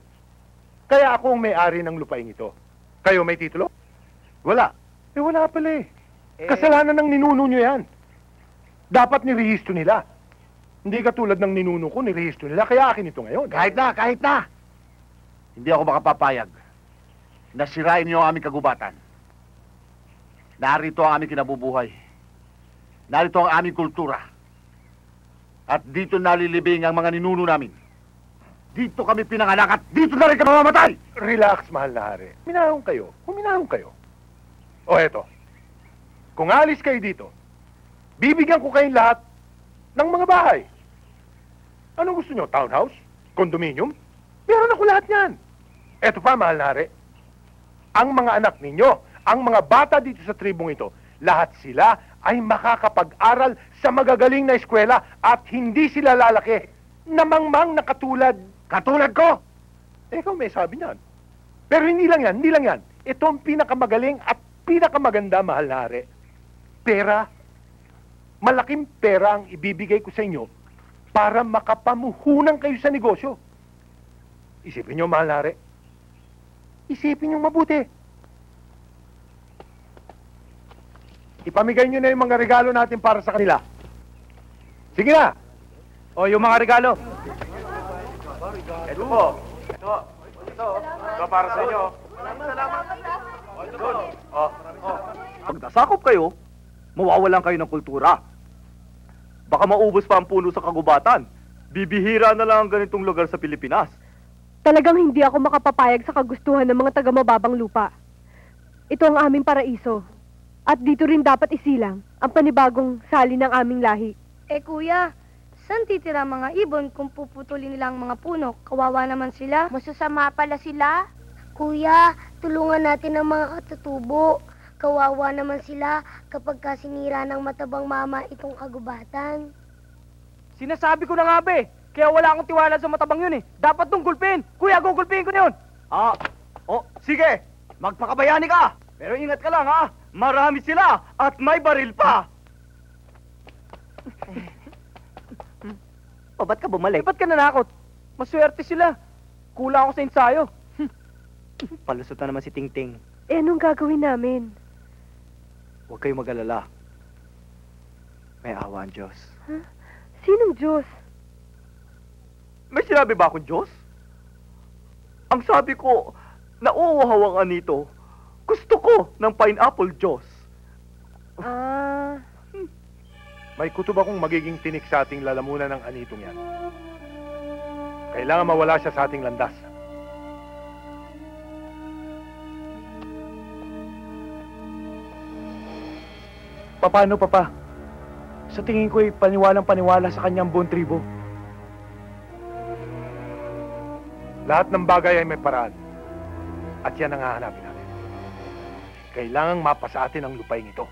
Kaya ako ang may-ari ng lupain ito. Kayo may titulo? Wala. Eh, wala pala eh. Kasalanan ng ninuno nyo yan. Dapat nirehistro nila. Hindi katulad ng ninuno ko, nirehistro nila. Kaya akin ito ngayon. Kahit na, kahit na. Hindi ako makapapayag. nasirain niyo ang aming kagubatan. Narito ang aming kinabubuhay. Narito ang aming kultura. At dito nalilibing ang mga ninuno namin. Dito kami pinanganak at dito na rin kami mamamatay! Relax, mahal na hari. Huminahon kayo. Huminahon kayo. O eto, kung alis kayo dito, bibigyan ko kayong lahat ng mga bahay. Anong gusto nyo? Townhouse? Condominium? Meron ako lahat yan. Eto pa, mahal na hari. Ang mga anak ninyo, ang mga bata dito sa tribong ito, lahat sila ay makakapag-aral sa magagaling na eskwela at hindi sila lalaki na mangmang na katulad ko. Ikaw may sabi niyan. Pero hindi lang yan. Ito ang pinakamagaling at pinakamaganda, mahal na hari. Pera, malaking pera ang ibibigay ko sa inyo para makapamuhunan kayo sa negosyo. Isipin nyo, mahal na hari. Isipin nyo mabuti. Ipamigay nyo na yung mga regalo natin para sa kanila. Sige na! O, yung mga regalo. Ito po. Ito para sa inyo. Salamat. Pag nasakop kayo, mawawalan kayo ng kultura. Baka maubos pa ang puno sa kagubatan. Bibihira na lang ang ganitong lugar sa Pilipinas. Talagang hindi ako makapapayag sa kagustuhan ng mga taga-mababang lupa. Ito ang aming paraiso. At dito rin dapat isilang ang panibagong sali ng aming lahi. Kuya, saan titira mga ibon kung puputulin nila ang mga puno? Kawawa naman sila. Masasama pala sila. Kuya, tulungan natin ang mga katutubo. Kawawa naman sila kapag kasinira ng matabang mama itong kagubatan. Sinasabi ko na nga be, kaya wala akong tiwala sa matabang yun eh. Dapat nung gulpin. Kuya, gugulpin ko na yun. Sige. Magpakabayani ka. Pero ingat ka lang, ha? Marami sila at may baril pa. O, ba't ka bumalik? Ba't ka nanakot? Maswerte sila. Kulang ako sa ensayo. Palusot na naman si Tingting. Anong gagawin namin? Huwag kayong mag-alala. May awa ang Diyos. Huh? Sinong Diyos? May sinabi ba akong Diyos? Ang sabi ko, nauuhaw ang anito. Gusto ko ng pineapple Diyos. May kutob akong magiging tinik sa ating lalamunan ng anitong yan. Kailangan mawala siya sa ating landas. Paano, Papa? Sa tingin ko'y paniwalang-paniwala sa kanyang buong tribo. Lahat ng bagay ay may paraan. At yan ang hahanapin natin. Kailangang mapasa atin ang lupain ito.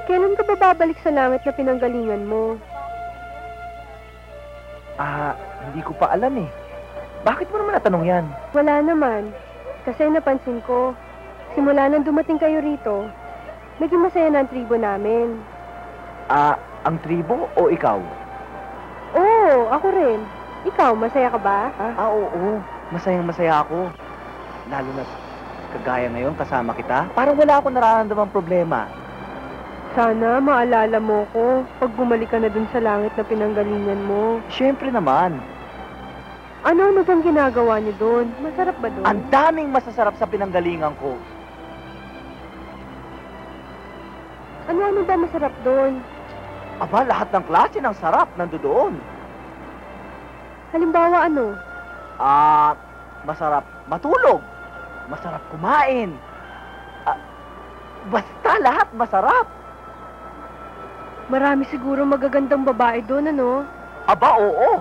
Kailan ka ba babalik sa langit na pinanggalingan mo? Hindi ko pa alam eh. Bakit mo naman natanong yan? Wala naman. Kasi napansin ko, simula nang dumating kayo rito, naging masaya na ang tribo namin. Ang tribo o ikaw? Oo, ako rin. Ikaw, masaya ka ba? Oo. Masayang-masaya ako. Lalo na kagaya ngayon, kasama kita. Parang wala akong nararamdamang problema. Sana maalala mo ko pag bumalik ka na dun sa langit na pinanggalingan mo. Siyempre naman. Ano bang ginagawa niyo doon? Masarap ba doon? Ang daming masasarap sa pinanggalingan ko. Ano ba masarap doon? Aba, lahat ng klase ng sarap nandoon. Halimbawa ano? Masarap matulog. Masarap kumain. Basta lahat masarap. Marami siguro magagandang babae doon, ano? Aba, oo.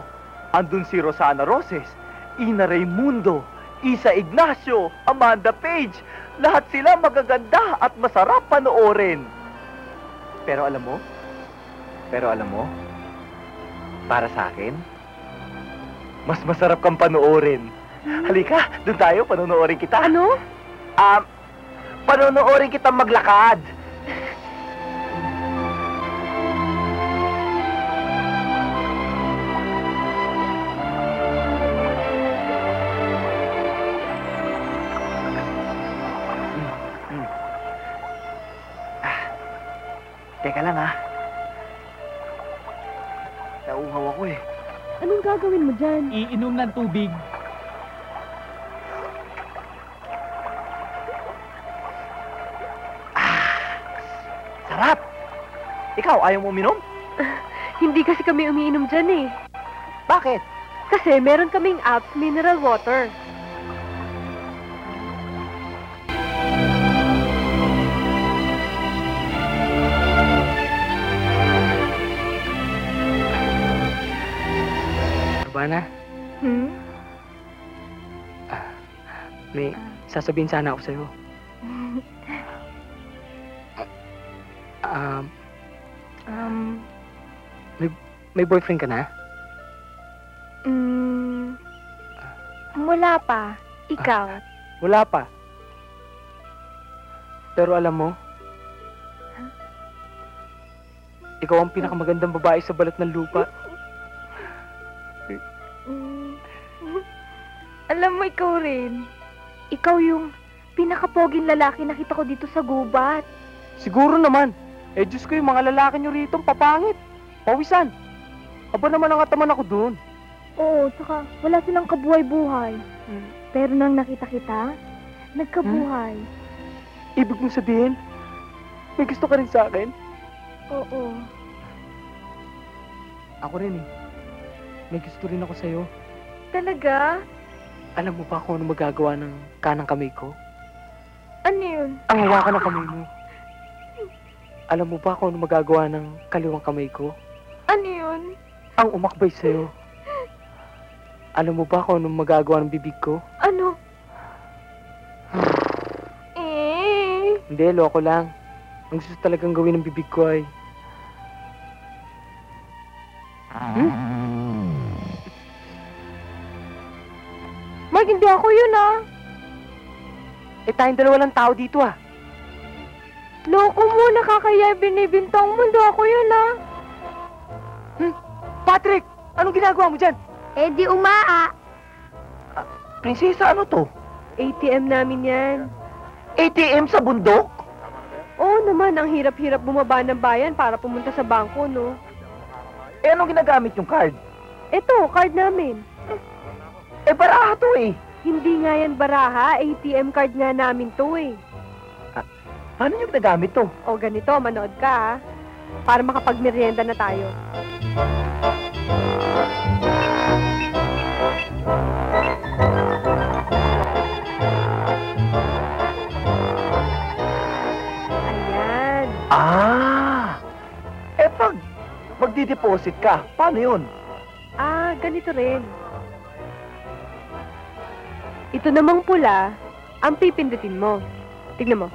Andun si Rosana Roses, Ina Raimundo, Isa Ignacio, Amanda Page. Lahat sila magaganda at masarap panoorin. Pero alam mo, para sa akin, mas masarap kang panoorin. Halika, doon tayo, panonoorin kita. Ano? Panonoorin kita maglakad. Teka lang, ha? Nauuhaw ako eh. Anong gagawin mo dyan? Iinom ng tubig. Ikaw, ayaw mo uminom? Hindi kasi kami umiinom dyan eh. Bakit? Kasi meron kaming Alps Mineral Water. Urbana, may sasabihin sana ako sa'yo. May boyfriend ka na? Wala pa. Ikaw. Wala pa. Pero alam mo, ikaw ang pinakamagandang babae sa balat ng lupa. Alam mo, ikaw rin. Ikaw yung pinakapoging lalaki nakita ko dito sa gubat. Siguro naman. Eh, Diyos ko, yung mga lalaki nyo rito, papangit. Pawisan. Aba naman ang ataman ako dun. Oo, tsaka wala silang kabuhay-buhay. Pero nang nakita kita, nagkabuhay. Ibig mong sabihin, may gusto ka rin sa akin? Oo. Ako rin eh. May gusto rin ako sa'yo. Talaga? Alam mo ba kung ano magagawa ng kanang kamay ko? Ano yun? Ang hawakan ng kamay mo. Alam mo ba kung ano magagawa ng kaliwang kamay ko? Ano yun? Ang umakbay sa'yo. Alam mo ba kung ano magagawa ng bibig ko? Ano? Hindi, loko lang. Ang gusto talagang gawin ng bibig ko ay... Mark, hindi ako yun Eh, tayong dalawa lang tao dito ah. Loko mo, nakakaya binibintang mo. Hindi ako yun Patrick! Anong ginagawa mo dyan? Eh di umaa. Prinsesa, ano to? ATM namin yan. ATM sa bundok? Oo naman, ang hirap-hirap bumaba ng bayan para pumunta sa bangko, no? Eh, anong ginagamit yung card? Eto, card namin. Eh, baraha to eh. Hindi nga yan baraha, ATM card nga namin to eh. Paano yung ginagamit to? O ganito, manood ka ha. Para makapagmerienda na tayo. Ayan. Eh, pag magdi-deposit ka, paano yun? Ganito rin. Ito namang pula, ang pipindutin mo. Tignan mo.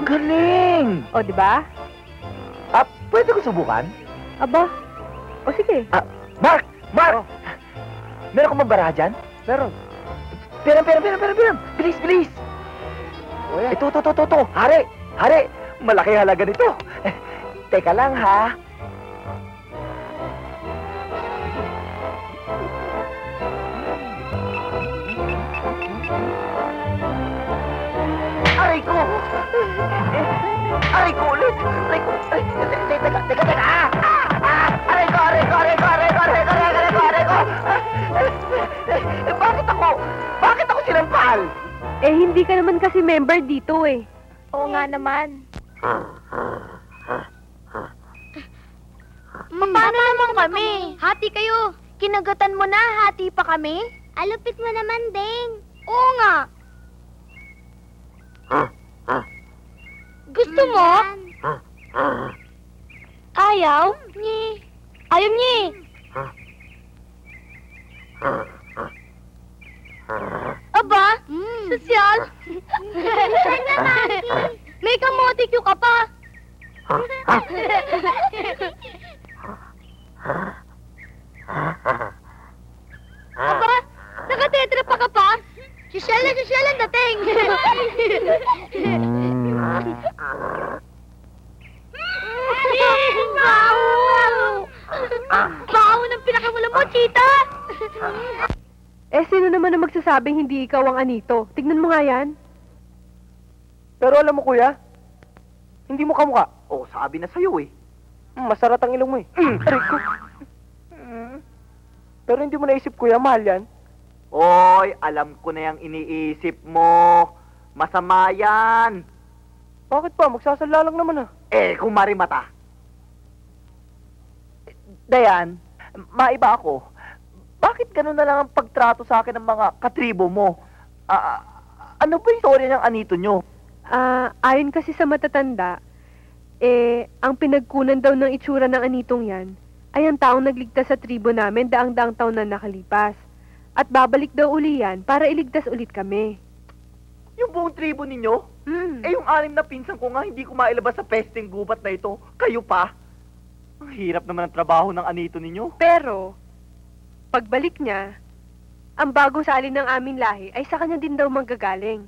Galing! O, di ba? Pwede ko subukan? Aba. O, sige. Mark! Mark! Meron ka bang baraha dyan? Meron. Piram! Bilis! O yan. Ito. Hari! Malaki halaga nito. Teka lang, ha? Aray ko! Aray ko ulit! Teka! Aray ko! Bakit ako sinampal? Eh, hindi ka naman kasi member dito eh. Oo nga naman. Paano naman kami? Hati kayo. Kinagatan mo na, hati pa kami? Alupit mo naman, Ding. Oo nga. Gusto mo? Ayaw? Ayaw niya. Aba, sosyal. May kamotikyo ka pa. Aba, nakatetra pa ka pa? Sosyal ang dating. Baho ng pinakamula mo, Chita! Eh, sino naman ang magsasabing hindi ikaw ang anito? Tignan mo nga yan. Pero alam mo, kuya, hindi mo kamukha. Oh, sabi na sa'yo eh. Masarat ang ilong mo eh. Aray ko. Pero hindi mo naisip, kuya, mahal yan. Oy, alam ko na yung iniisip mo. Masama yan. Bakit pa? Magsasala lang naman ah. Eh, kung marimata. Dayan, maiba ako. Bakit ganun na lang ang pagtrato sa akin ng mga katribo mo? Ano ba yung storya ng anito nyo? Ayon kasi sa matatanda, ang pinagkunan daw ng itsura ng anitong yan ay ang taong nagligtas sa tribo namin daang-daang taon na nakalipas. At babalik daw uli yan para iligtas ulit kami. Yung buong tribo ninyo? Eh, yung 6 na pinsan ko nga, hindi ko mailabas sa pesteng gubat na ito. Kayo pa? Ang hirap naman ang trabaho ng anito ninyo. Pero, pagbalik niya, ang bagong salin ng aming lahi ay sa kanya din daw manggagaling.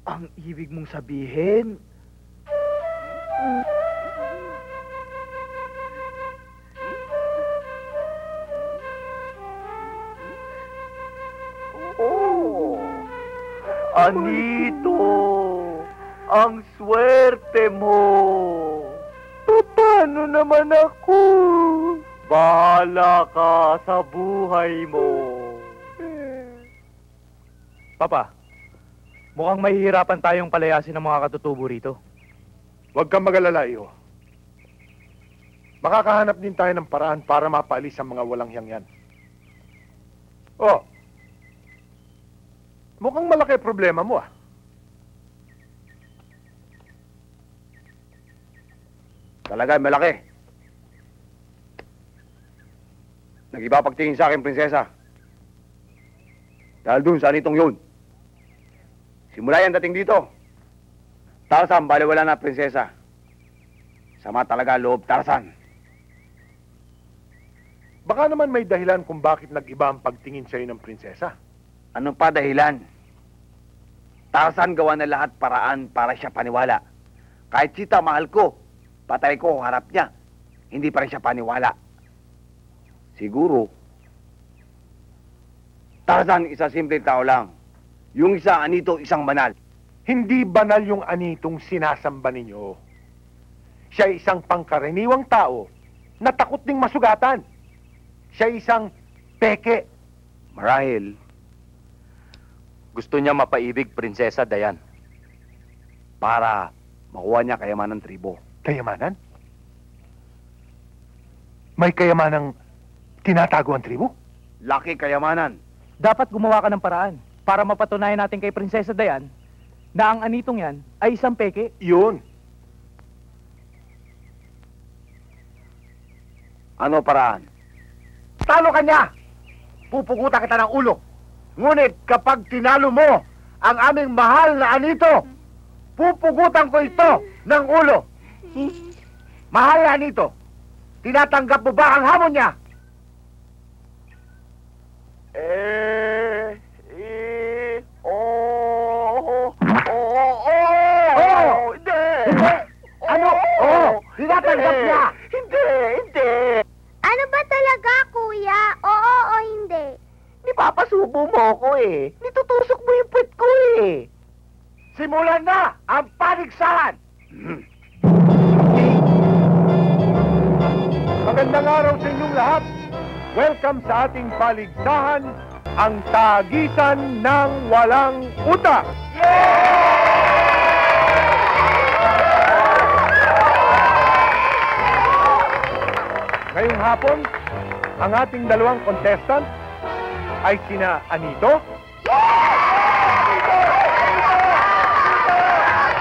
Ang ibig mong sabihin... Oh, Anito, ang swerte mo. Paano naman ako? Bahala ka sa buhay mo. Papa, mukhang mahihirapan tayong palayasin ng mga katutubo rito. Huwag kang mag-alala, Iho. Makakahanap din tayo ng paraan para mapaalis ang mga walang hiyangyan. Oh, mukhang malaki problema mo ah. Talaga, malaki. Nag-iba pagtingin sa akin, prinsesa. Dahil dun sa anitong yun. Simula yan dating dito. Tarzan, baliwala na, prinsesa. Sama talaga loob, Tarzan. Baka naman may dahilan kung bakit nag-iba ang pagtingin sa'yo ng prinsesa. Ano pa dahilan? Tarzan gawa na lahat paraan para siya paniwala. Kahit sita mahal ko, patay ko harap niya, hindi pa rin siya paniwala. Siguro, Tarzan isa simple tao lang. Yung isa, anito, isang banal. Hindi banal yung anitong sinasamba ninyo. Siya isang pangkaraniwang tao na takot ding masugatan. Siya isang peke. Marahil, Gusto niya mapaibig Prinsesa Dayan. para makuha niya kayamanan ng tribo. Kayamanan? May kayamanang tinatago ang tribo? Laki kayamanan. Dapat gumawa ka ng paraan para mapatunayan natin kay Prinsesa Dayan na ang anitong yan ay isang peke. Yun. Ano paraan? Talo ka niya! Pupugutan kita ng ulo. Ngunit kapag tinalo mo ang aming mahal na anito, pupugutan ko ito ng ulo. Mahal na anito, tinatanggap mo ba ang hamon niya? Hindi! Ano? Tinatanggap niya! Hindi! Ano ba talaga, kuya? Oo o hindi? Nipapasubo mo ako eh. Nitutusok mo yung puwet ko eh. Simulan na ang paligsahan! Magandang araw sa inyong lahat. Welcome sa ating paligsahan, ang tagisan ng walang utang. Ngayong hapon, ang ating dalawang contestant ay sina Anito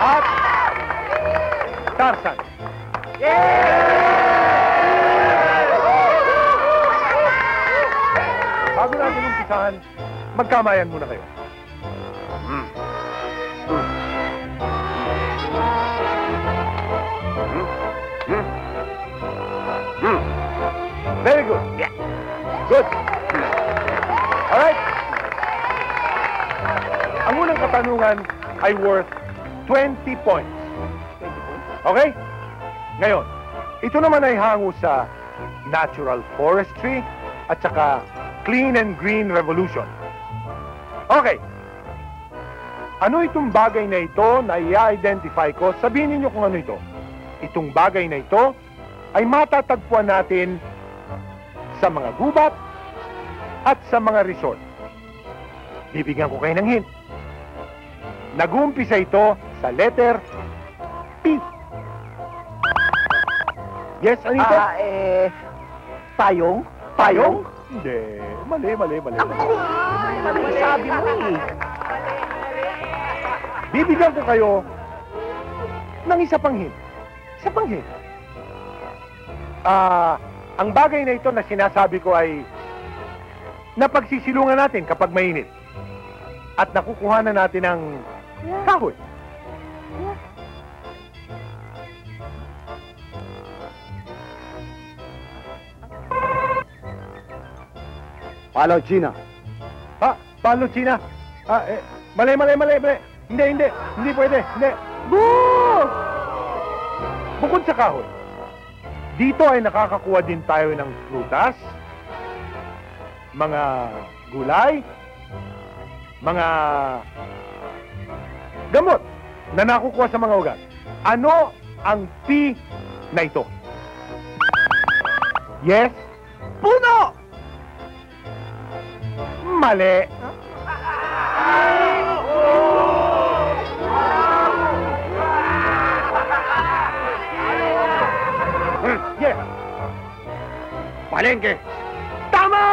at Tarzan. Bago natin umpisahan, magkamayan muna kayo. Very good. Good. Alright. Ang unang katanungan ay worth 20 points. Okay? Ngayon, ito naman ay hango sa natural forestry at saka clean and green revolution. Okay. Ano itong bagay na ito na i-identify ko? Sabihin niyo kung ano ito. Itong bagay na ito ay matatagpuan natin sa mga gubat at sa mga resort. Bibigyan ko kayo ng hint. Nag-uumpisa ito sa letter P. Yes, Anito? Payong? Payong? Hindi. Mali. Sabi mo eh. Bibigyan ko kayo ng isa pang hint. Isa pang hint. Ang bagay na ito na sinasabi ko ay napagsisilungan natin kapag mainit. At nakukuha na natin ng kahoy. Palo, China. Palo, China. Mali. Hindi pwede. Hindi. Bukod sa kahoy, dito ay nakakakuha din tayo ng prutas, mga gulay, mga gamot na nakukuha sa mga ugat. Ano ang P na ito? Yes? Puno! Mali. Yes. Palengke. Tama!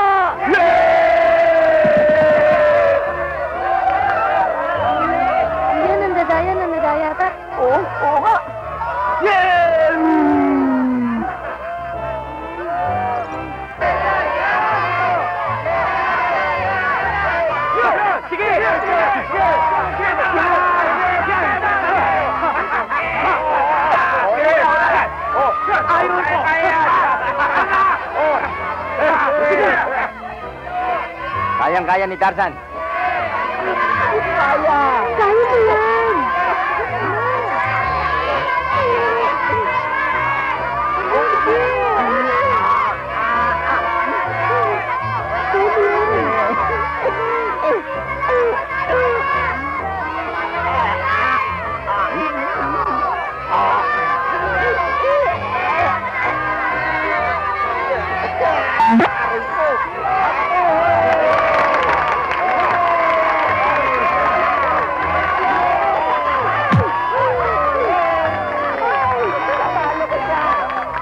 Yan, nandadaya ta. Oo nga. Kayang-kaya ni Tarzan. Kaya mo yan.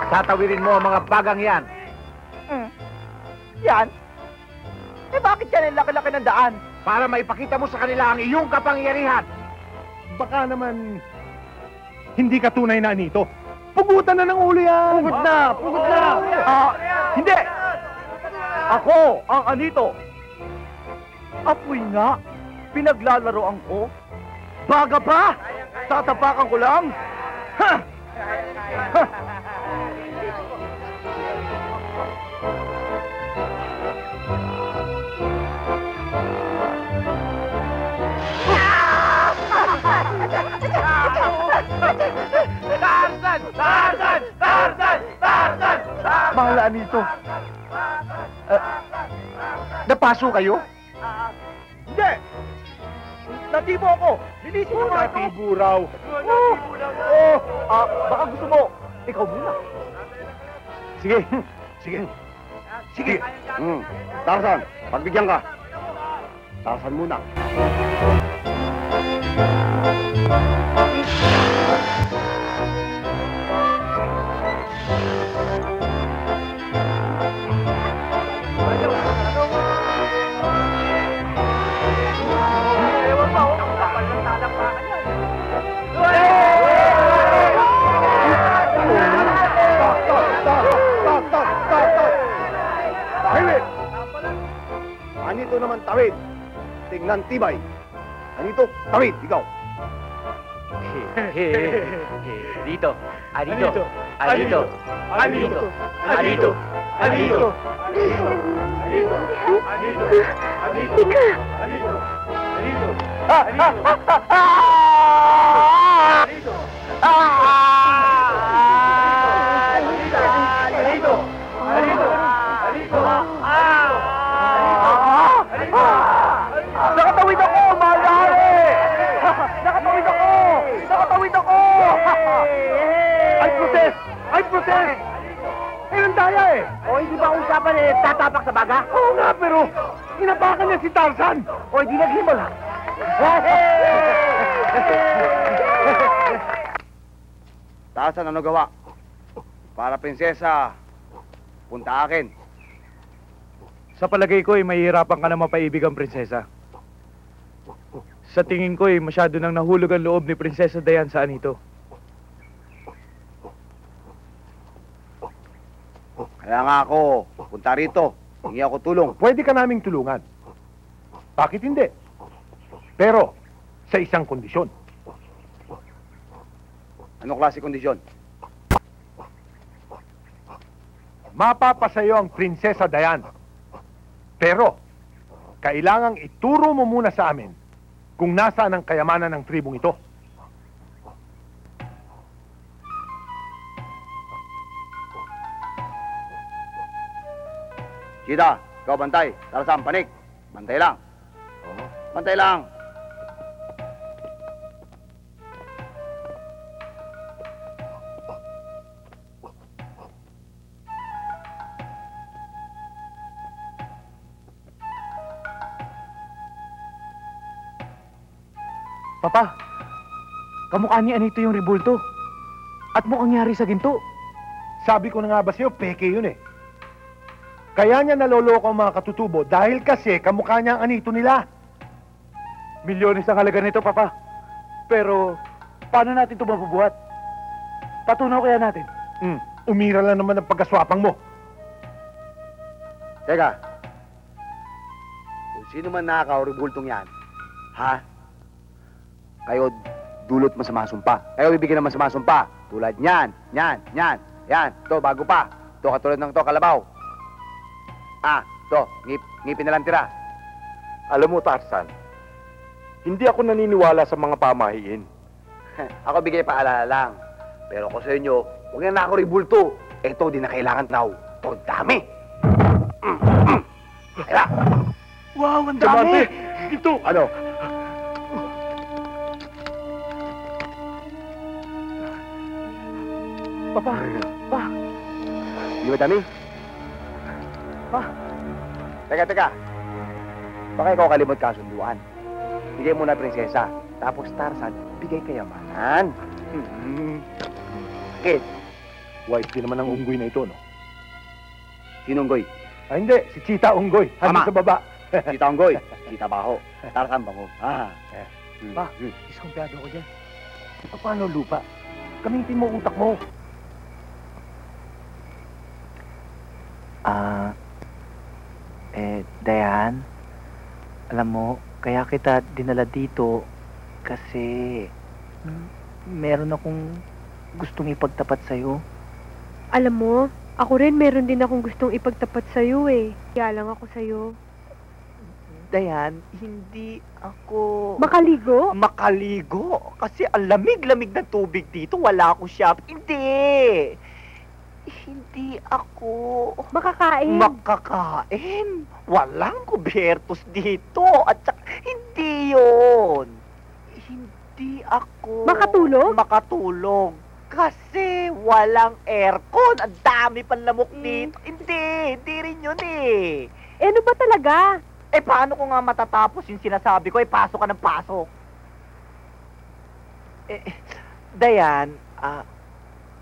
Tatawirin mo ang mga bagang yan. Yan? Bakit yan ang laki-laki ng daan? Para maipakita mo sa kanila ang iyong kapangyarihan. Baka naman hindi ka tunay na Anito. Pugutan na ng ulo yan. Pugod na! Hindi! Ako ang Anito. Apoy nga. Pinaglalaroan ko. Baga pa! Tatapakan ko lang. Ha! Ha! Tarzan! Mahal Anito. Napaso kayo? Hindi! Natibo ako! Linisin mo nga ito! Natibo raw. Baka gusto mo. Ikaw muna. Sige. Tarzan, pagbigyan ka. Tarzan muna. Anito naman tawid. Tingnan tibay. Anito, tawid, ikaw. Dito. Anito. Nakatawid ako! Malari! Nakatawid ako! I protest! Ang daya eh! O, hindi ba usapan tatapak sa baga? Oo nga, pero inapakan niya si Tarzan! O, hindi naghimala. Tarzan, ano gawa? Para prinsesa, punta akin. Sa palagay ko, mahihirapan ka na mapaibig ang prinsesa. Sa tingin ko, masyado nang nahulog ang loob ni Prinsesa Dayan sa anito. Kaya nga ako, punta rito. Hingi ako tulong. Pwede ka naming tulungan. Bakit hindi? Pero, sa isang kondisyon. Anong klase kondisyon? Mapapasayo ang Prinsesa Dayan. Pero, kailangang ituro mo muna sa amin kung nasaan ang kayamanan ng tribong ito. Sida, ikaw bantay. Tarzan, panik. Bantay lang. Bantay lang. Papa, kamukha ni Anito yung ribulto. At mukhang nyari sa ginto. Sabi ko na nga ba sa'yo, peke yun eh. Kaya niya naloloko ang mga katutubo dahil kasi kamukha niya ang anito nila. Milyones ang halaga nito, Papa. Pero, paano natin ito mabubuhat? Patunaw kaya natin? Umira lang naman ang pagkaswapang mo. Teka. Kung sino man nakaka-ribultong yan, ha? Kayo, dulot masama-sumpa. Kayo bibigyan ng masama-sumpa. Tulad niyan, yan. To, bago pa. To, katulad ng to, kalabaw. To, ngipin na lang tira. Alam mo, Tarzan, hindi ako naniniwala sa mga pamahiin. Ako bigay paalala lang. Pero ko sa inyo, huwag na ako ribulto. Ito, di na kailangan raw. To, dami. Kaya. Wow, ang dami! Ito! Ano? Papa, Pa! Di ba dami? Pa! Teka. Baka ikaw kalimot kasunduan. Bigay mo na prinsesa. Tapos Tarzan, bigay kayamanan. Bakit? Wise din naman ang unggoy na ito, no? Sinong goy? Hindi, si Chita Unggoy. Hanggang Tama. sa baba. Sita unggoy. Sita baho. Tarzan bango. Pa, diskumpiyado ko dyan. Paano lupa? Gamitin mo utak mo. Dayan, alam mo, kaya kita dinala dito kasi meron akong gustong ipagtapat sa'yo. Alam mo, ako rin meron din akong gustong ipagtapat sa'yo eh. Kaya lang ako sa'yo. Dayan, hindi ako... Makaligo? Makaligo? Kasi ang lamig-lamig ng tubig dito, wala akong shop. Hindi ako... Makakain? Makakain? Walang kubyertos dito. At saka, hindi yun. Hindi ako... Makatulog? Makatulog. Kasi walang aircon. Ang dami panlamok dito. Hindi rin yun eh. Ano ba talaga? Paano ko nga matatapos yung sinasabi ko? Pasok ka ng pasok. Dayan,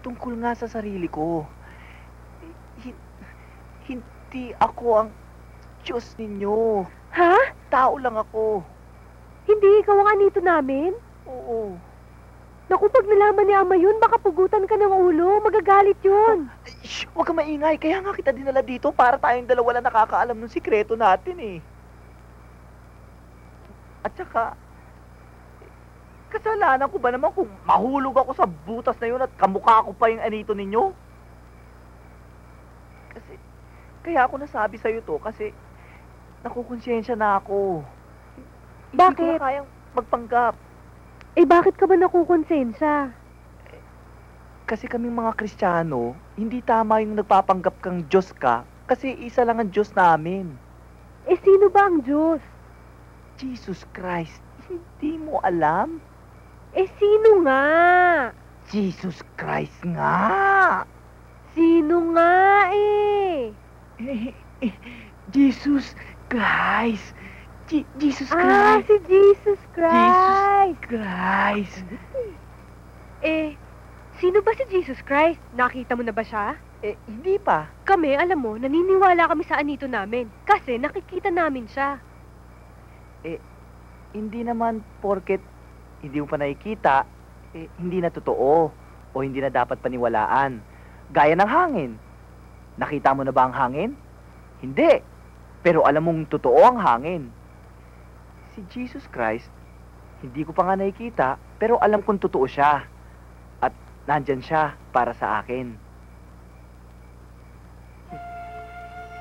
tungkol nga sa sarili ko. Hindi ako ang Diyos ninyo. Ha? Tao lang ako. Hindi ikaw ang anito namin? Oo. Naku, pag nalaman ni Ama yun, baka pugutan ka ng ulo. Magagalit yun. Shh, huwag ka maingay. Kaya nga kita dinala dito para tayong dalawa lang nakakaalam ng sikreto natin eh. At saka, kasalanan ko ba naman kung mahulog ako sa butas na yun at kamukha ko pa yung anito ninyo? Kasi, kaya ako nasabi sa'yo to kasi nakukonsensya na ako. Hindi ko Bakit? na kayang magpanggap. Bakit ka ba nakukonsensya? Kasi kaming mga Kristiyano, hindi tama yung nagpapanggap kang Diyos ka kasi isa lang ang Diyos namin. Sino ba ang Diyos? Jesus Christ. Hindi mo alam? Sino nga? Jesus Christ nga! Sino nga eh? Jesus Christ! Jesus Ah, Christ! si Jesus Christ! Christ! Sino ba si Jesus Christ? Nakita mo na ba siya? Eh, hindi pa. Kami, alam mo, naniniwala kami sa anito namin. Kasi nakikita namin siya. Hindi naman porket hindi mo pa nakikita, hindi na totoo o hindi na dapat paniwalaan. Gaya ng hangin. Nakita mo na ba ang hangin? Hindi. Pero alam mong totoo ang hangin. Si Jesus Christ, hindi ko pa nga nakikita, pero alam kong totoo siya. At nandyan siya para sa akin.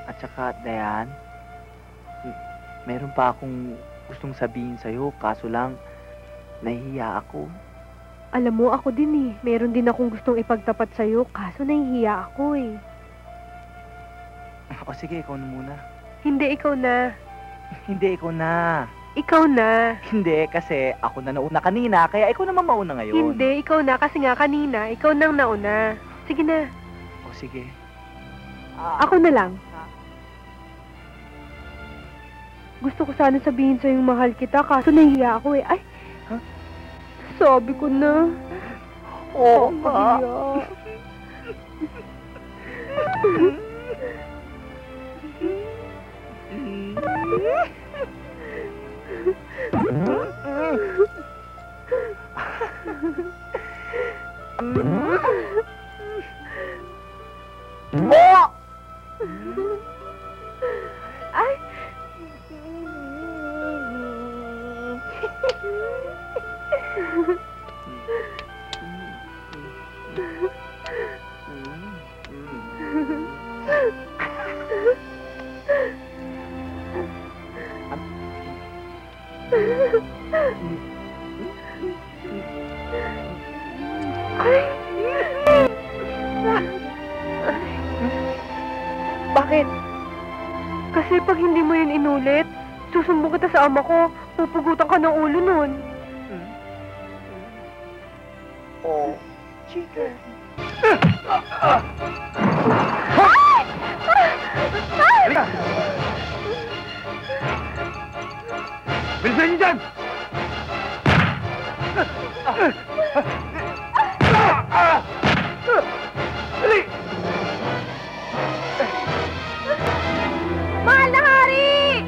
At saka, Dayan, meron pa akong gustong sabihin sa'yo, kaso lang, nahihiya ako. Alam mo, ako din eh. Meron din akong gustong ipagtapat sa'yo, kaso nahihiya ako eh. O sige, ikaw na muna. Hindi, ikaw na. Hindi, ikaw na. Ikaw na. Hindi, kasi ako na nauna kanina, kaya ikaw naman mauna ngayon. Hindi, ikaw na kasi nga kanina, ikaw nang nauna. Sige na. O sige. Ako na lang. Gusto ko sana sabihin sa'yo yung mahal kita, kaso nahihiya ako eh. Ay! Huh? Sabi ko na. Oo nga. Ay! Bakit? Kasi pag hindi mo yun inulit, susumbong kita sa ama ko, pupugutan ka ng ulo nun. Oh, chica. Halika! Bilisan niyo dyan! Dali! Mahal na hari!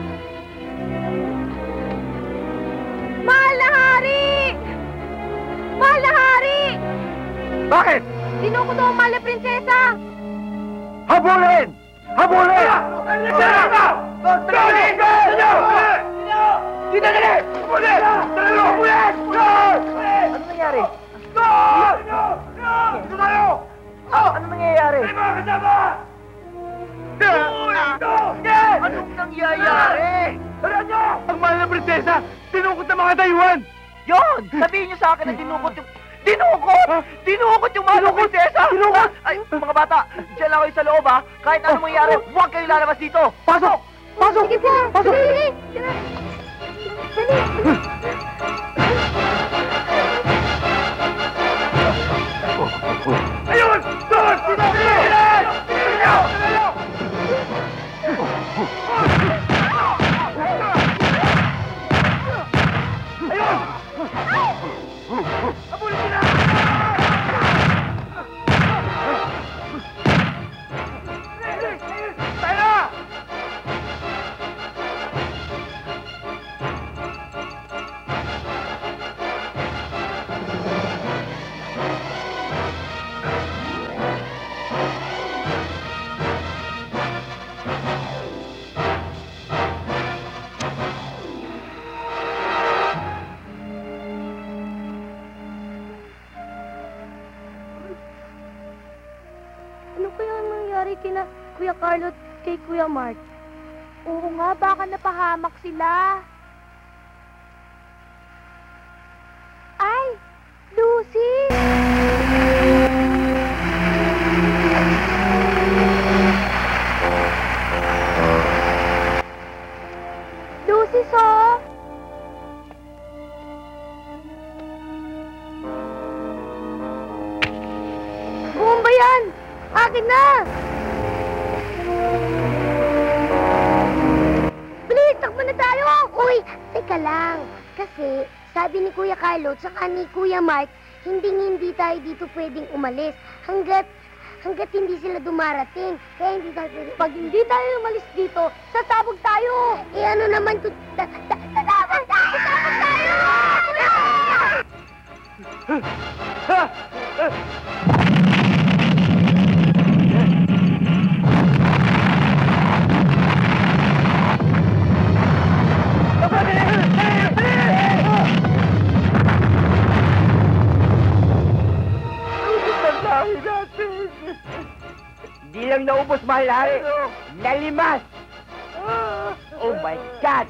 Mahal na hari! Mahal na hari! Bakit? Sinuko daw ang mahal na prinsesa! Habulin! Habulin! Dito, dali! Habulin! Dali! Habulin! Ano nangyari? Dito tayo! Ano nangyayari? Dali mga kasama! Anong nangyayari? Tara nyo! Ang mahal na prinsesa, tinukot ng mga dayuhan! Yon! Sabihin niyo sa akin na dinukot yung... Dinukot! Dinukot yung mahal na prinsesa! Dinukot! Ay, mga bata, dyan lang kayo sa loob ha. Kahit anong mangyari, huwag kayo lalabas dito. Pasok! Pasok! Sige po! Pasok! Dali! Ayun! Doon! Dali! Ayun! Habulin sila! Tayo na! Ano kaya ang nangyari kina Kuya Carlo at kay Kuya Mark? Oo nga, baka napahamak sila. Ay! Lucy! Lucy, so? Buong ba yan? Akin na! Bilis, takbo na tayo! Uy, teka lang. Kasi, sabi ni Kuya Carlo at saka ni Kuya Mark, Hindi tayo dito pwedeng umalis hanggat hindi sila dumarating. Kaya hindi tayo pwedeng... Pag hindi tayo umalis dito, sasabog tayo! Eh ano naman to... Sasabog tayo! Sasabog tayo! Hindi lang naubos, mahal hari. Nalimas! Oh my God!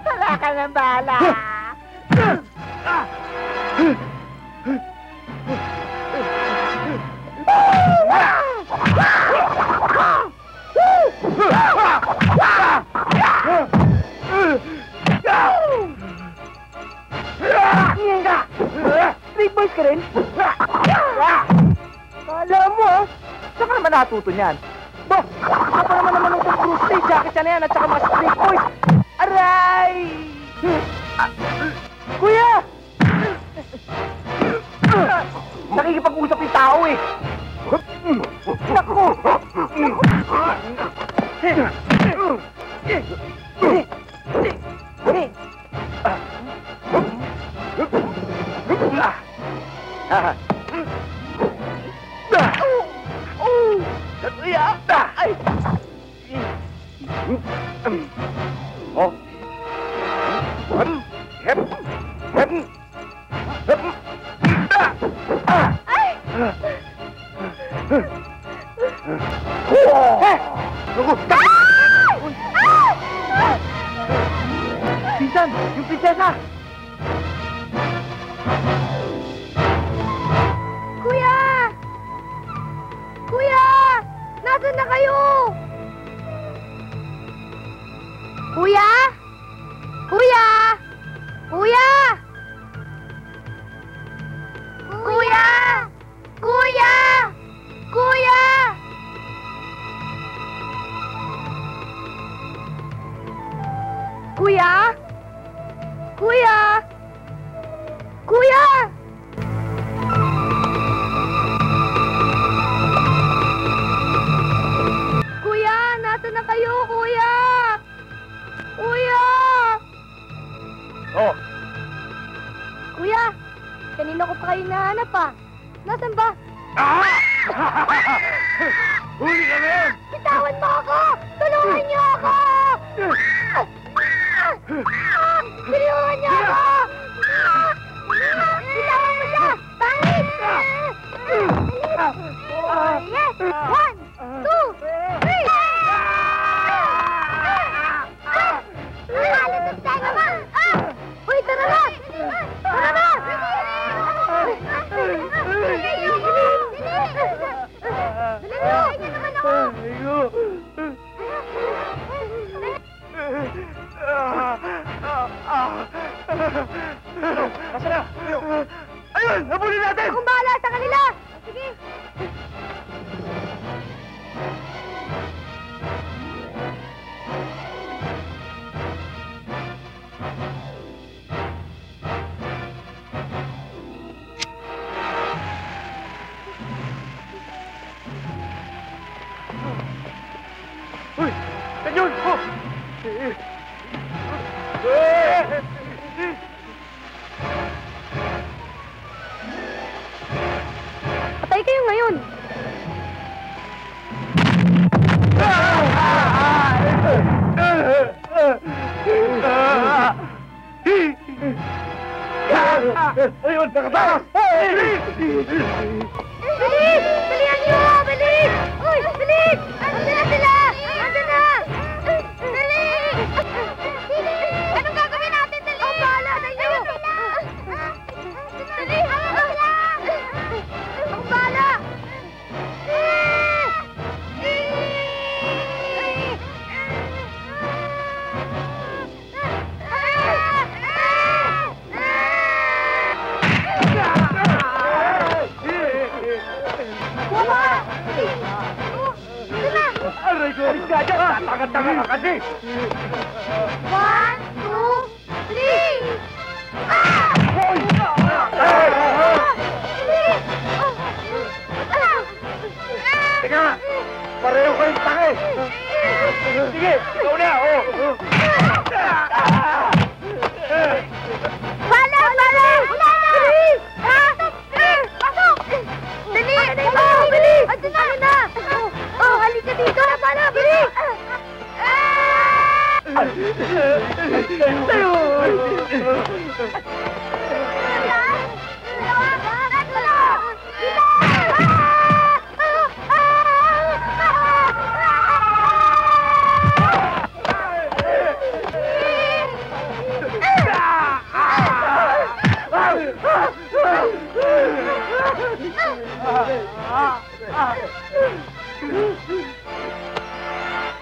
Wala ka ng bala! Street boys ka rin? Kala mo, ah. Saan ka naman natuto niyan? Ba, ako naman ng Tom Cruise na jacket yan at saka mga street boys. Aray! Kuya! Nakikipag-usap yung tao eh. Naku! Pinsan, yung prinsesa! Kuya! Kuya! Nasaan na kayo? Kuya? Kuya! Kuya! Kuya! Kuya! Kuya! Kuya? Kuya? Kuya! Kuya, nasaan na kayo, kuya? Kuya! Oh, Kuya, kanina ko pa kayo nahanap ah. Nasaan ba? huli ka na! Bitawan mo ako! Tulungan niyo ako! Tulungan niyo ako! Bitawan mo siya! Pangit! Yes! 1, 2, 3! Halos tayo naman! Uy, tara na! Tara na! Nasaan na? Ayun! Habulin natin! Akong bahala sa kanila! Sige! Uy! Kanyon! Oh! Patay kayo ngayon! Ayun! Nakatakas! Bilis! Bilihan niyo! Bilis! Uy! Bilis! Andun na sila! Andun na! Bilis! 1, 2, 3! Teka nga! Pareho kayong tangi! Sige, ikaw na, oh! Bala! Bilis! Pasok! Dali! Bilis! Andun na! Oh, halika dito! Bala! Bilis!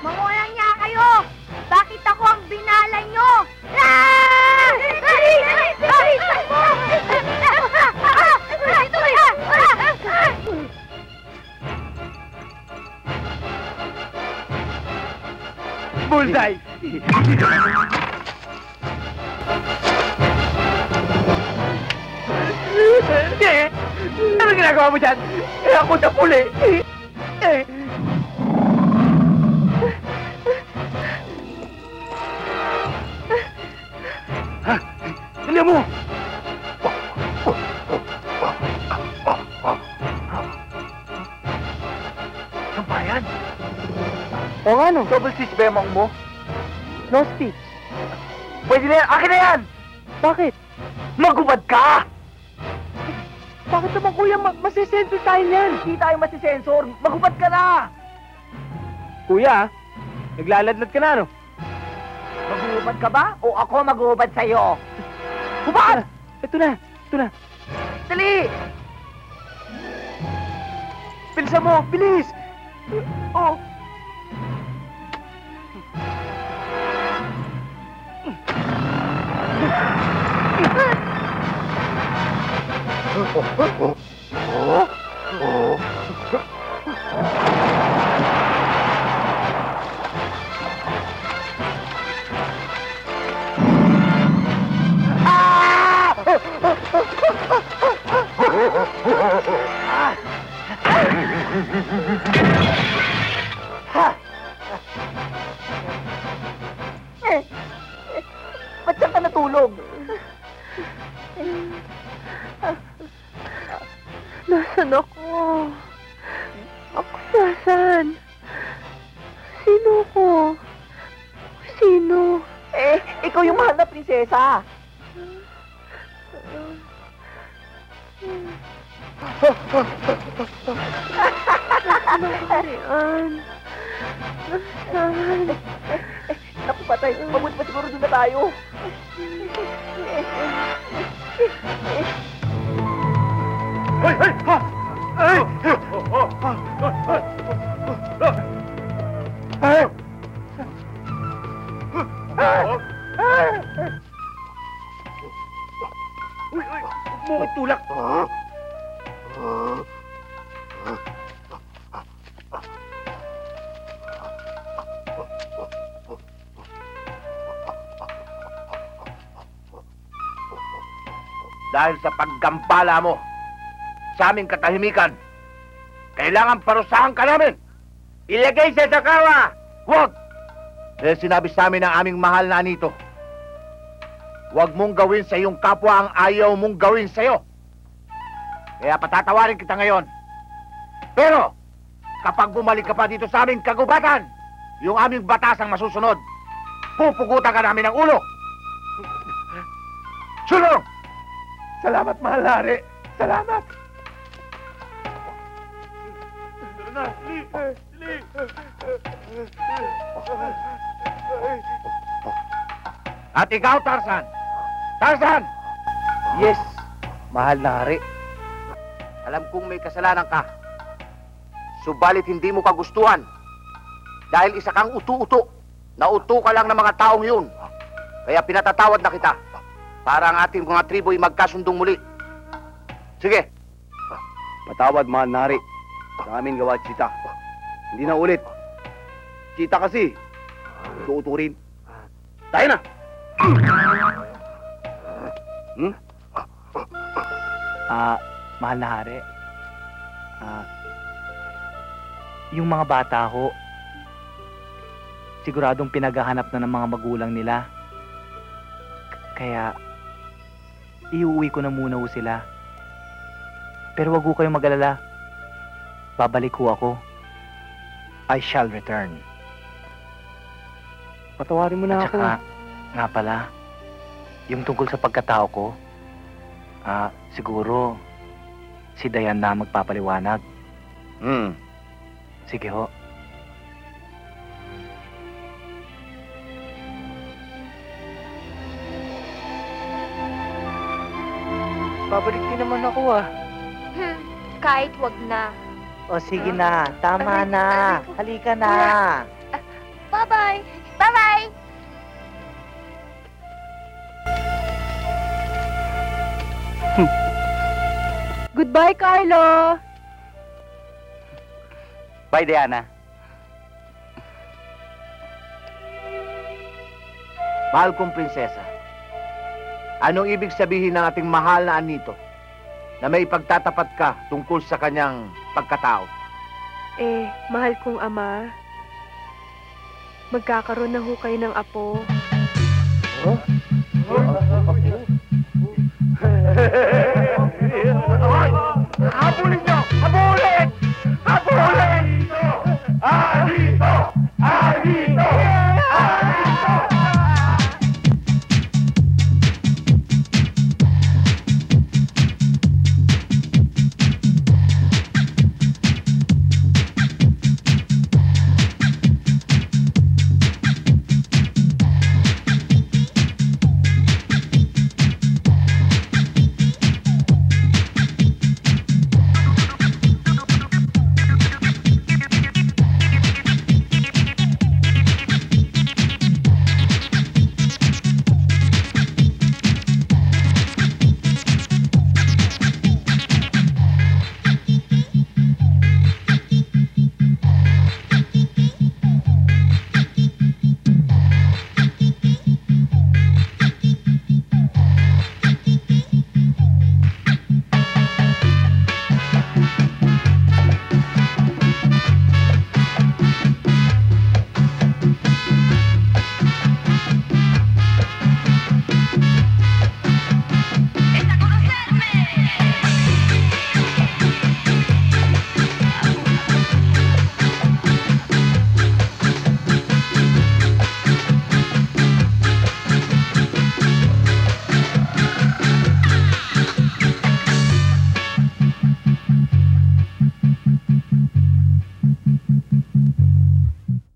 Mangulang niya kayo! Bakit ako ang binala niyo? Bullseye! Ano ginagawa mo dyan? Ako sa puli! Ha? Dali mo! Saan pa yan? O ano? Double stitch ba yung mong mo? No speech. Pwede na yan! Akin na yan! Bakit? Magubad ka! Bakit naman kuya, masisensor tayo niyan? Hindi tayo masisensor! Magubad ka na! Kuya, naglaladlad ka na, no? Magubad ka ba? O ako magubad sa'yo? Hubad! Ito na! Dali! Bilisan mo! Bilis! Oh! Ba't saan ka natulog? Nasaan ako? Ako nasaan? Sino ko? Sino? Ikaw yung mahal na prinsesa. Nasaan? Nasaan? Naku, patay. Mabuti pa siguro doon na tayo. Hey! Hey! Ha! Hey! Hey! Uy! Huwag mo tulak! Dahil sa paggambala mo sa aming katahimikan, kailangan parusahan ka namin. Ilagay sa sakawa! Huwag! Dahil sinabi sa amin ng aming mahal na anito, huwag mong gawin sa iyong kapwa ang ayaw mong gawin sa'yo. Kaya patatawarin kita ngayon. Pero, kapag bumalik ka pa dito sa aming kagubatan, yung aming batas ang masusunod, pupugutan ka namin ng ulo. Sunod! Salamat, mahal na hari. Salamat. At ikaw, Tarzan! Tarzan! Yes, mahal na hari. Alam kong may kasalanan ka. Subalit hindi mo kagustuhan. Dahil isa kang utu-uto. Nauto ka lang ng mga taong yun. Kaya pinatatawad na kita. Para ang ating mga tribo ay magkasundong muli. Sige. Patawad, mahal na hari. Sa amin gawa, Chita. Hindi na ulit. Chita kasi, tuturin. Tayo na! Hmm? Mahal na hari. Yung mga bata ho, siguradong pinaghahanap na ng mga magulang nila. Kaya, iuwi ko na muna ho sila. Pero wag ho kayong mag-alala. Babalik ho ako. I shall return. Patawarin mo na At ako. saka, nga pala, yung tungkol sa pagkatao ko, siguro, si Dayan na magpapaliwanag. Sige ho. Babalik din naman ako Kahit wag na. O sige na, tama na. Halika na. Bye-bye! Bye-bye! Goodbye, Carlo! Bye, Diana. Mahal kong prinsesa, anong ibig sabihin ng ating mahal na Anito na may pagtatapat ka tungkol sa kanyang pagkatao? Mahal kong ama, magkakaroon na ho kayo ng apo. Habulin nyo! Habulin! Habulin!